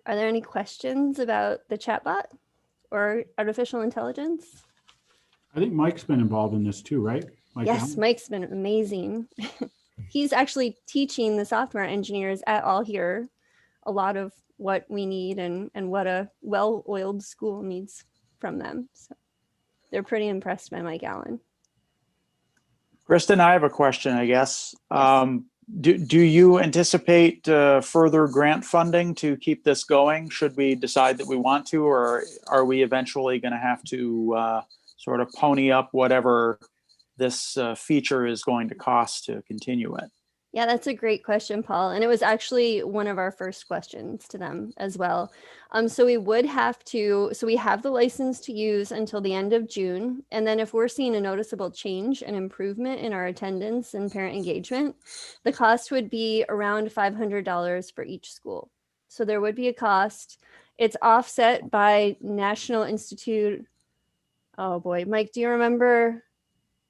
Are there any questions about the chatbot or artificial intelligence? I think Mike's been involved in this too, right? Yes, Allen? Mike's been amazing. He's actually teaching the software engineers at All Here a lot of what we need and what a well-oiled school needs from them. So they're pretty impressed by Mike Allen. Kristen, I have a question, I guess. Yes. Do you anticipate further grant funding to keep this going? Should we decide that we want to, or are we eventually going to have to sort of pony up whatever this feature is going to cost to continue it? Yeah, that's a great question, Paul. And it was actually one of our first questions to them as well. So we would have to, so we have the license to use until the end of June. And then if we're seeing a noticeable change and improvement in our attendance and parent engagement, the cost would be around $500 for each school. So there would be a cost. It's offset by National Institute. Oh boy, Mike, do you remember?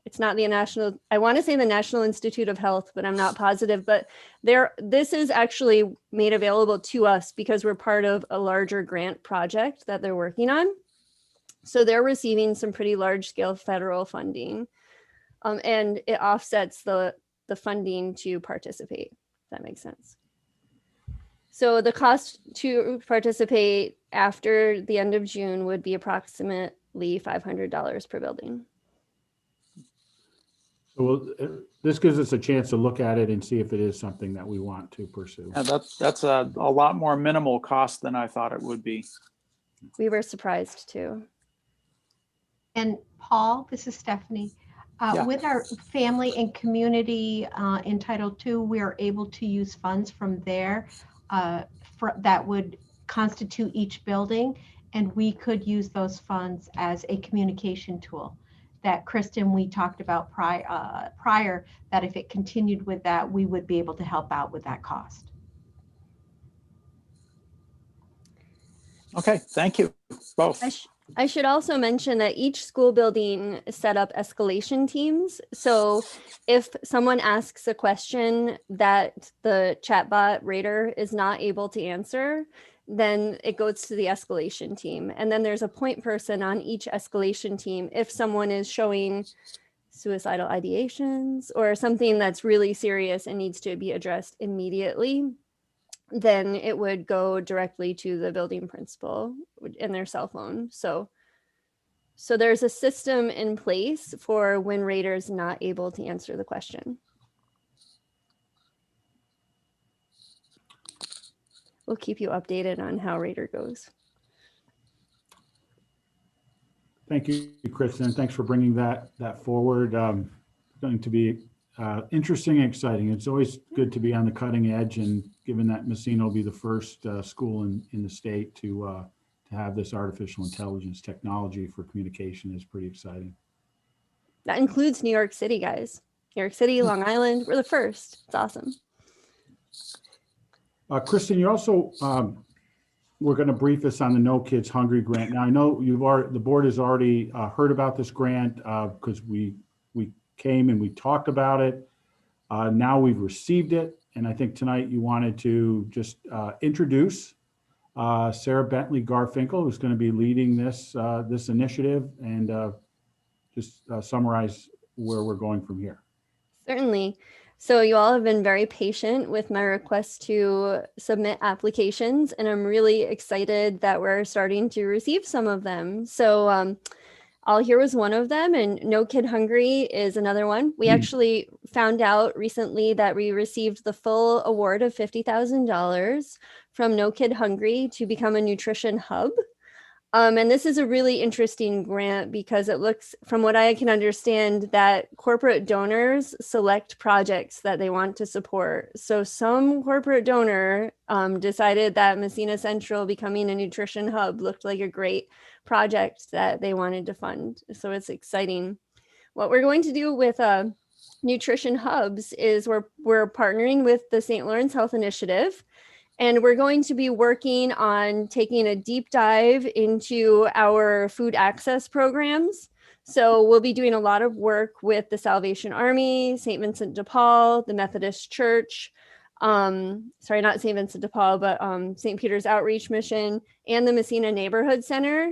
It's not the National, I want to say the National Institute of Health, but I'm not positive. But this is actually made available to us because we're part of a larger grant project that they're working on. So they're receiving some pretty large scale federal funding, and it offsets the funding to participate, if that makes sense. So the cost to participate after the end of June would be approximately $500 per building. So this gives us a chance to look at it and see if it is something that we want to pursue. Yeah, that's a lot more minimal cost than I thought it would be. We were surprised too. And Paul, this is Stephanie. Yeah. With our family and community in Title II, we are able to use funds from there that would constitute each building, and we could use those funds as a communication tool. That Kristen, we talked about prior, that if it continued with that, we would be able to help out with that cost. Okay, thank you both. I should also mention that each school building set up escalation teams. So if someone asks a question that the chatbot Raider is not able to answer, then it goes to the escalation team. And then there's a point person on each escalation team if someone is showing suicidal ideations or something that's really serious and needs to be addressed immediately, then it would go directly to the building principal in their cell phone. So there's a system in place for when Radar's not able to answer the question. We'll keep you updated on how Radar goes. Thank you, Kristen. Thanks for bringing that forward. It's going to be interesting and exciting. It's always good to be on the cutting edge, and given that Massena will be the first school in the state to have this artificial intelligence technology for communication is pretty exciting. That includes New York City, guys. New York City, Long Island, we're the first. It's awesome. Kristen, you also we're going to brief us on the No Kids Hungry grant. Now, I know the board has already heard about this grant because we came and we talked about it. Now we've received it, and I think tonight you wanted to just introduce Sarah Bentley Garfinkel, who's going to be leading this initiative, and just summarize where we're going from here. Certainly. So you all have been very patient with my request to submit applications, and I'm really excited that we're starting to receive some of them. So All Here was one of them, and No Kid Hungry is another one. We actually found out recently that we received the full award of $50,000 from No Kid Hungry to become a nutrition hub. And this is a really interesting grant because it looks, from what I can understand, that corporate donors select projects that they want to support. So some corporate donor decided that Massena Central becoming a nutrition hub looked like a great project that they wanted to fund. So it's exciting. What we're going to do with nutrition hubs is we're partnering with the St. Lawrence Health Initiative. And we're going to be working on taking a deep dive into our food access programs. So we'll be doing a lot of work with the Salvation Army, St. Vincent de Paul, the Methodist Church, sorry, not St. Vincent de Paul, but St. Peter's Outreach Mission and the Massena Neighborhood Center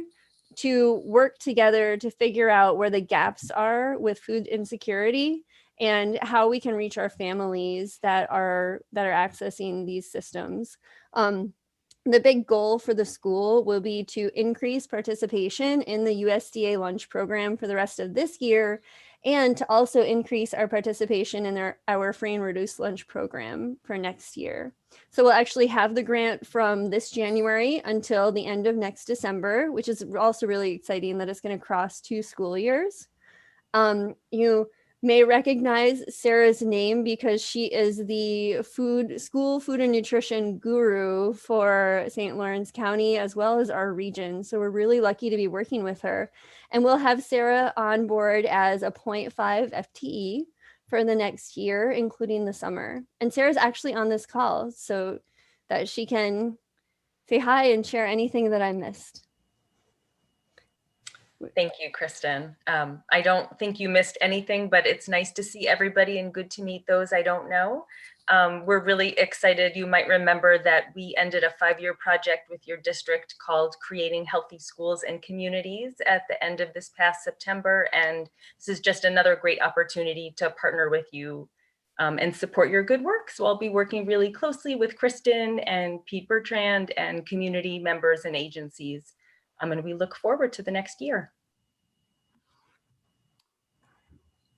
to work together to figure out where the gaps are with food insecurity and how we can reach our families that are accessing these systems. The big goal for the school will be to increase participation in the USDA lunch program for the rest of this year, and to also increase our participation in our free and reduced lunch program for next year. So we'll actually have the grant from this January until the end of next December, which is also really exciting that it's going to cross 2 school years. You may recognize Sarah's name because she is the school food and nutrition guru for St. Lawrence County as well as our region. So we're really lucky to be working with her. And we'll have Sarah on board as a 0.5 FTE for the next year, including the summer. And Sarah's actually on this call so that she can say hi and share anything that I missed. Thank you, Kristen. I don't think you missed anything, but it's nice to see everybody and good to meet those I don't know. We're really excited. You might remember that we ended a 5-year project with your district called Creating Healthy Schools and Communities at the end of this past September. And this is just another great opportunity to partner with you and support your good work. So I'll be working really closely with Kristen and Pete Bertrand and community members and agencies. And we look forward to the next year.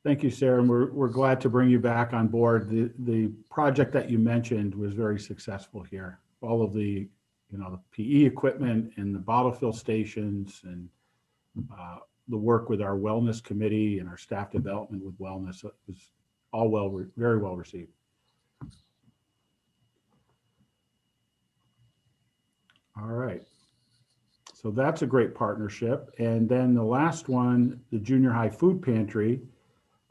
Thank you, Sarah. And we're glad to bring you back on board. The project that you mentioned was very successful here. All of the, the PE equipment and the bottle fill stations and the work with our wellness committee and our staff development with wellness was all very well received. All right. So that's a great partnership. And then the last one, the junior high food pantry.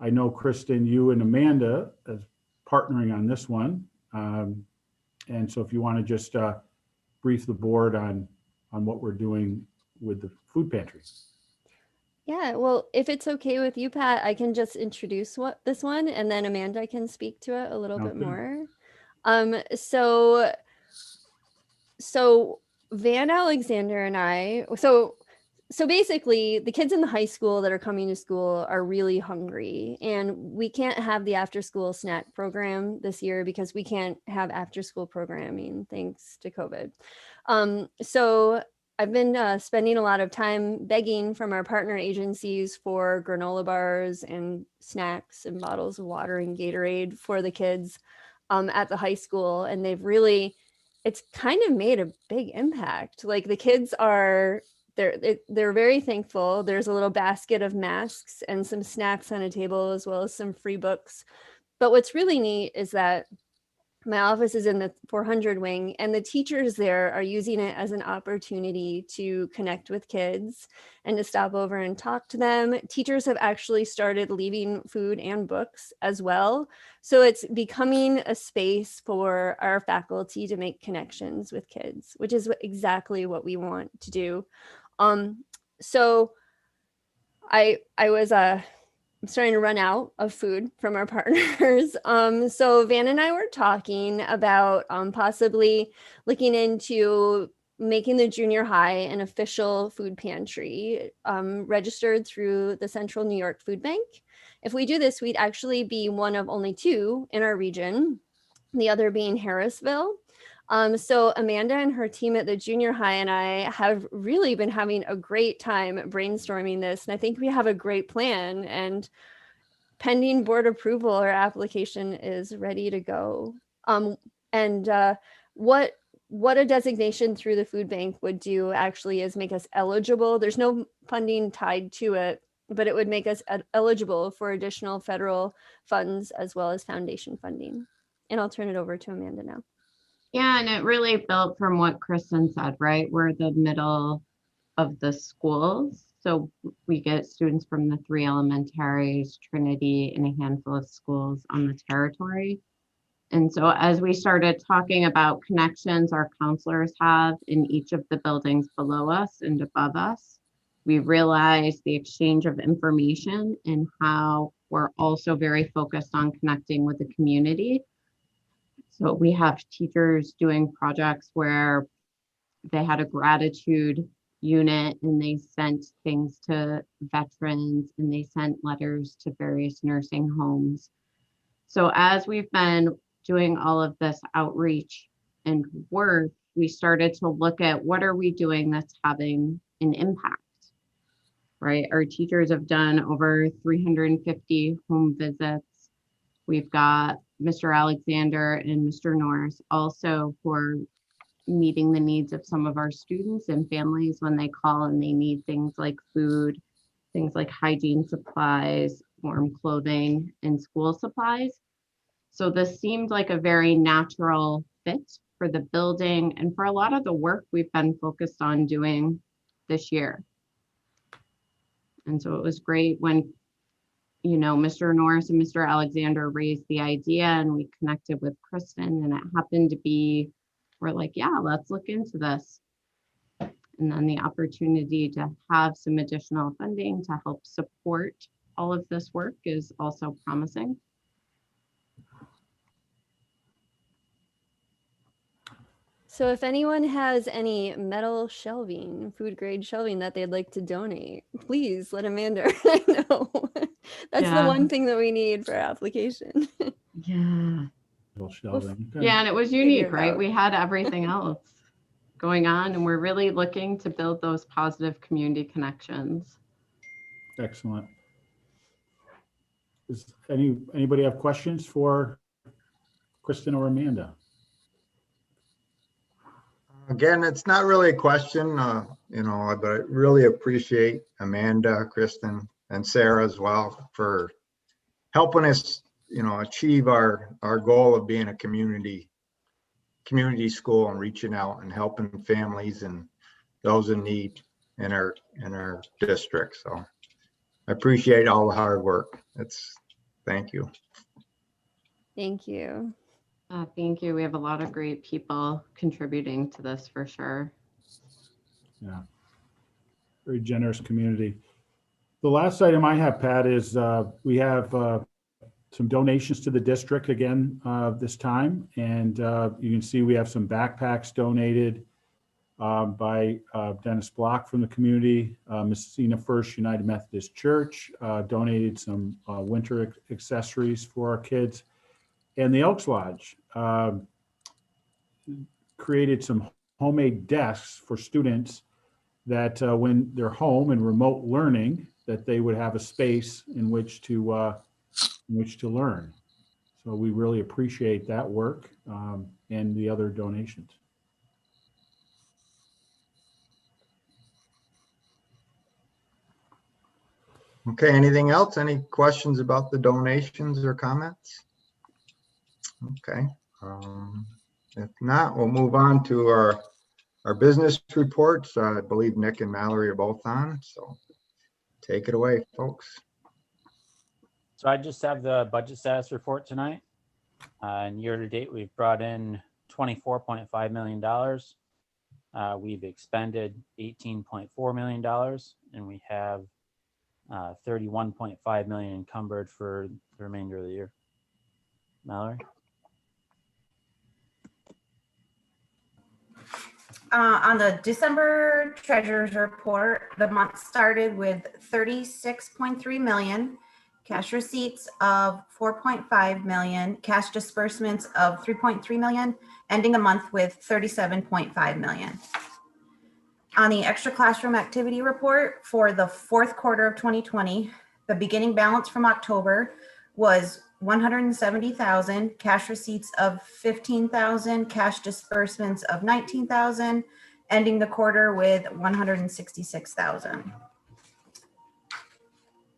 I know, Kristen, you and Amanda is partnering on this one. And so if you want to just brief the board on what we're doing with the food pantry. Yeah, well, if it's okay with you, Pat, I can just introduce this one and then Amanda can speak to it a little bit more. So Van Alexander and I, so basically the kids in the high school that are coming to school are really hungry, and we can't have the after school snack program this year because we can't have after school programming thanks to COVID. So I've been spending a lot of time begging from our partner agencies for granola bars and snacks and bottles of water and Gatorade for the kids at the high school. And it's kind of made a big impact. Like the kids are, they're very thankful. There's a little basket of masks and some snacks on a table, as well as some free books. But what's really neat is that my office is in the 400 wing, and the teachers there are using it as an opportunity to connect with kids and to stop over and talk to them. Teachers have actually started leaving food and books as well. So it's becoming a space for our faculty to make connections with kids, which is exactly what we want to do. So I'm starting to run out of food from our partners. So Van and I were talking about possibly looking into making the junior high an official food pantry, registered through the Central New York Food Bank. If we do this, we'd actually be one of only 2 in our region, the other being Harrisville. So Amanda and her team at the junior high and I have really been having a great time brainstorming this. And I think we have a great plan, and pending board approval, our application is ready to go. What a designation through the food bank would do actually is make us eligible. There's no funding tied to it, but it would make us eligible for additional federal funds as well as foundation funding. And I'll turn it over to Amanda now. Yeah, and it really built from what Kristen said, right? We're the middle of the schools. So we get students from the 3 elementaries, Trinity, and a handful of schools on the territory. And so as we started talking about connections our counselors have in each of the buildings below us and above us, we realized the exchange of information and how we're also very focused on connecting with the community. So we have teachers doing projects where they had a gratitude unit and they sent things to veterans and they sent letters to various nursing homes. So as we've been doing all of this outreach and work, we started to look at what are we doing that's having an impact, right? Our teachers have done over 350 home visits. We've got Mr. Alexander and Mr. Norris also for meeting the needs of some of our students and families when they call and they need things like food, things like hygiene supplies, warm clothing, and school supplies. So this seemed like a very natural fit for the building and for a lot of the work we've been focused on doing this year. And so it was great when Mr. Norris and Mr. Alexander raised the idea and we connected with Kristen, and it happened to be, we're like, yeah, let's look into this. And then the opportunity to have some additional funding to help support all of this work is also promising. So if anyone has any metal shelving, food grade shelving that they'd like to donate, please let Amanda know. That's the one thing that we need for our application. Yeah. Shelving. Okay. Yeah, and it was unique, right? We had everything else going on, and we're really looking to build those positive community connections. Excellent. Does anybody have questions for Kristen or Amanda? Again, it's not really a question, but I really appreciate Amanda, Kristen, and Sarah as well for helping us, achieve our goal of being a community school and reaching out and helping families and those in need in our district. So I appreciate all the hard work. Thank you. Thank you. Thank you. We have a lot of great people contributing to this for sure. Yeah, very generous community. The last item I have, Pat, is we have some donations to the district again this time. And you can see we have some backpacks donated. by Dennis Block from the community. Massena First United Methodist Church donated some winter accessories for our kids. And the Elks Lodge created some homemade desks for students that when they're home and remote learning, that they would have a space in which to learn. So we really appreciate that work and the other donations. Okay, anything else? Any questions about the donations or comments? Okay. If not, we'll move on to our business reports. I believe Nick and Mallory are both on, so take it away, folks. So I just have the budget status report tonight. And year to date, we've brought in $24.5 million. We've expended $18.4 million, and we have $31.5 million encumbered for the remainder of the year. Mallory? On the December treasurer's report, the month started with 36.3 million, cash receipts of 4.5 million, cash disbursements of 3.3 million, ending the month with 37.5 million. On the extra classroom activity report for the fourth quarter of 2020, the beginning balance from October was 170,000, cash receipts of 15,000, cash disbursements of 19,000, ending the quarter with 166,000.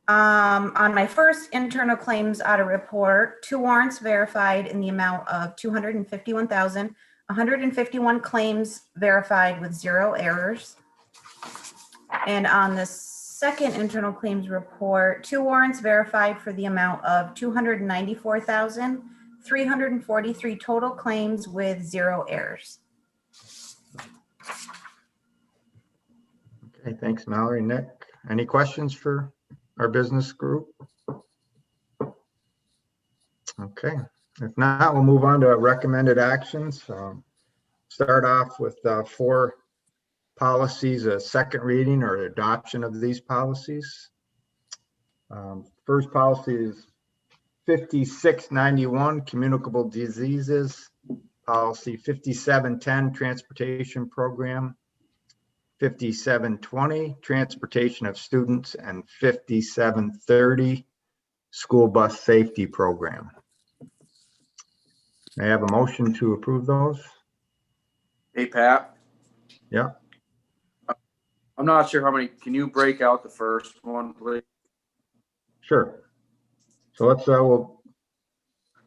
On my first internal claims audit report, 2 warrants verified in the amount of 251,000, 151 claims verified with 0 errors. And on the second internal claims report, 2 warrants verified for the amount of 294,000, 343 total claims with 0 errors. Okay, thanks, Mallory. Nick, any questions for our business group? Okay, if not, we'll move on to recommended actions. Start off with 4 policies, a second reading or adoption of these policies. First policy is 5691, communicable diseases. Policy 5710, transportation program. 5720, transportation of students, and 5730, school bus safety program. May I have a motion to approve those? Hey, Pat. Yeah. I'm not sure how many. Can you break out the first one, please? Sure. So let's,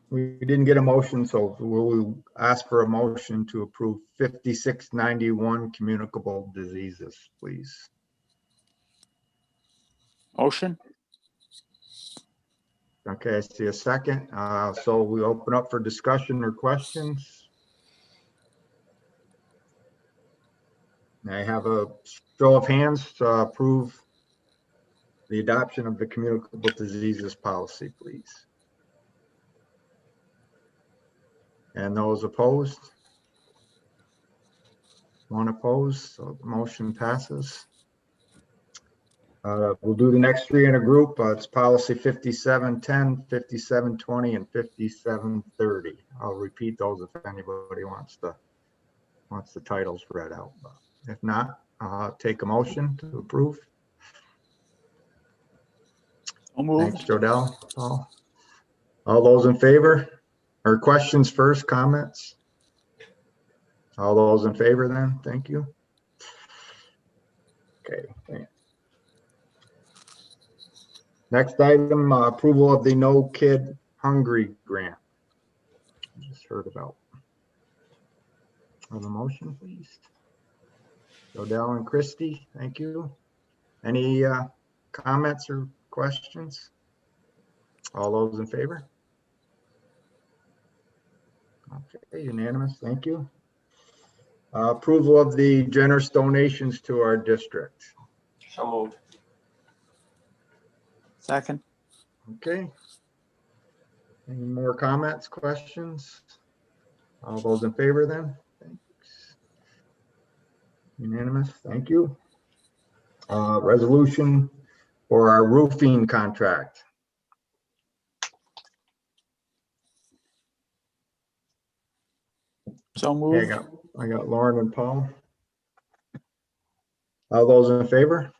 we didn't get a motion, so we'll ask for a motion to approve 5691, communicable diseases, please. Motion. Okay, I see a second. So we open up for discussion or questions. May I have a show of hands to approve the adoption of the communicable diseases policy, please? And those opposed? 1 opposed, so the motion passes. We'll do the next 3 in a group. It's policy 5710, 5720, and 5730. I'll repeat those if anybody wants the titles read out. If not, take a motion to approve. Thanks, Jodell. All those in favor? Or questions first, comments? All those in favor then, thank you. Okay. Next item, approval of the No Kid Hungry grant. Just heard about. Have a motion, please. Odell and Christie, thank you. Any comments or questions? All those in favor? Okay, unanimous, thank you. Approval of the generous donations to our district. So moved. Second. Okay. Any more comments, questions? All those in favor then? Thanks. Unanimous, thank you. Resolution for our roofing contract. So Okay, moved. I got Lauren and Paul. All those in favor?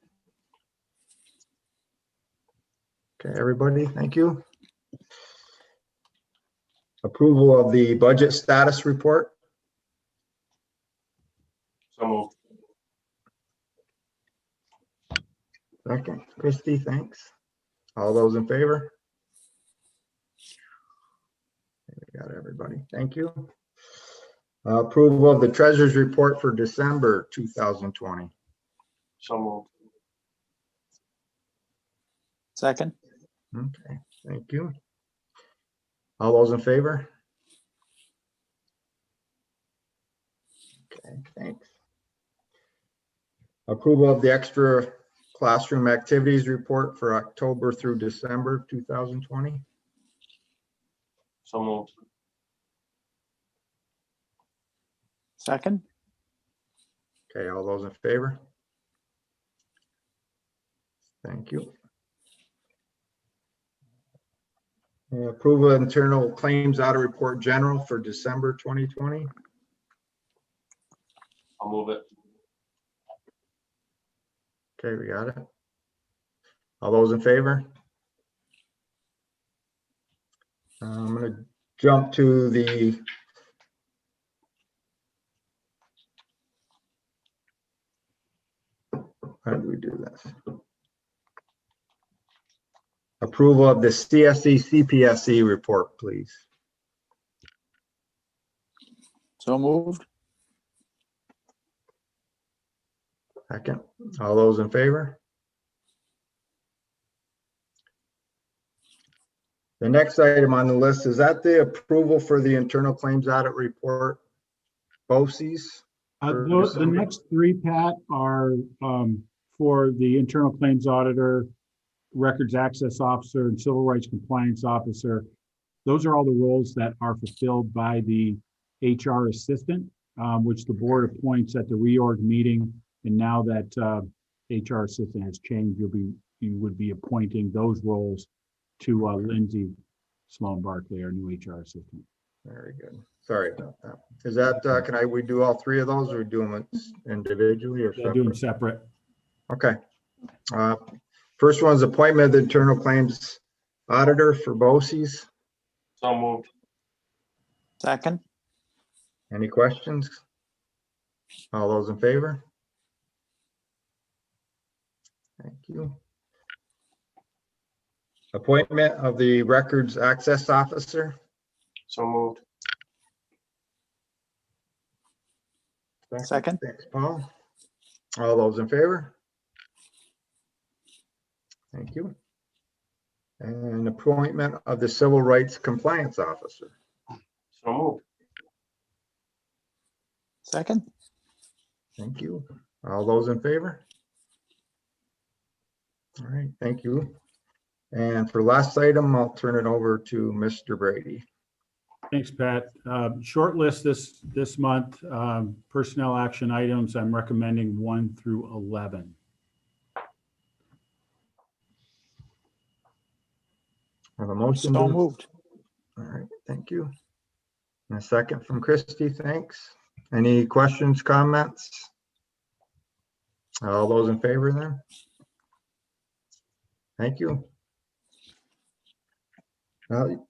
Okay, everybody, thank you. Approval of the budget status report. So moved. Second, Christie, thanks. All those in favor? We got everybody, thank you. Approval of the treasurer's report for December 2020. So moved. Second. Okay, thank you. All those in favor? Okay, thanks. Approval of the extra classroom activities report for October through December 2020. So moved. Second. Okay, all those in favor? Thank you. Approval of internal claims audit report general for December 2020. I'll move it. Okay, we got it. All those in favor? I'm going to jump to the how do we do this? Approval of the CSE CPSE report, please. So moved. Second. All those in favor? The next item on the list, is that the approval for the internal claims audit report, BOCES? The next three, Pat, are for the internal claims auditor, records access officer, and civil rights compliance officer. Those are all the roles that are fulfilled by the HR assistant, which the board appoints at the reorg meeting. And now that HR assistant has changed, you would be appointing those roles to Lindsay Sloan Barkley, our new HR assistant. Very good. Sorry about that. Is that, we do all three of those, or do them individually or They'll do them separate. Okay. First one's appointment of the internal claims auditor for BOCES. So moved. Second. Any questions? All those in favor? Thank you. Appointment of the records access officer. So moved. Second. Thanks, Paul. All those in favor? Thank you. And appointment of the civil rights compliance officer. So moved. Second. Thank you. All those in favor? All right, thank you. And for last item, I'll turn it over to Mr. Brady. Thanks, Pat. Short list this month. Personnel action items, I'm recommending 1 through 11. Have a motion? So moved. All right, thank you. And a second from Christie, thanks. Any questions, comments? All those in favor then? Thank you.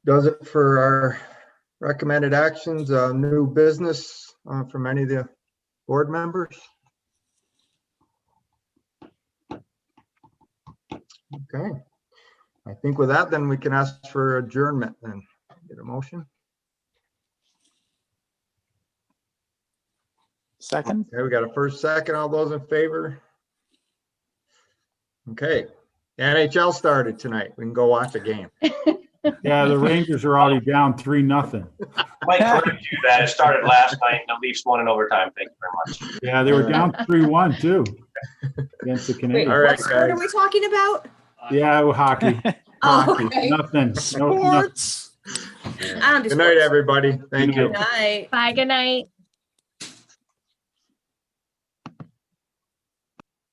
Does it for our recommended actions, new business from any of the board members? Okay. I think with that, then we can ask for adjournment then. Get a motion? Second. Okay, we got a first, second. All those in favor? Okay. The NHL started tonight. We can go watch a game. Yeah, the Rangers are already down 3-0. Mike correct you that it started last night and the Leafs won in overtime. Thank you very much. Yeah, they were down 3-1 too against the Canadiens. All right, What sport are we talking about? Yeah, hockey. Oh, Hockey. okay. Nothing. Sports. I don't do Good night, sports. everybody. Thank you. Good night. Bye. Good night.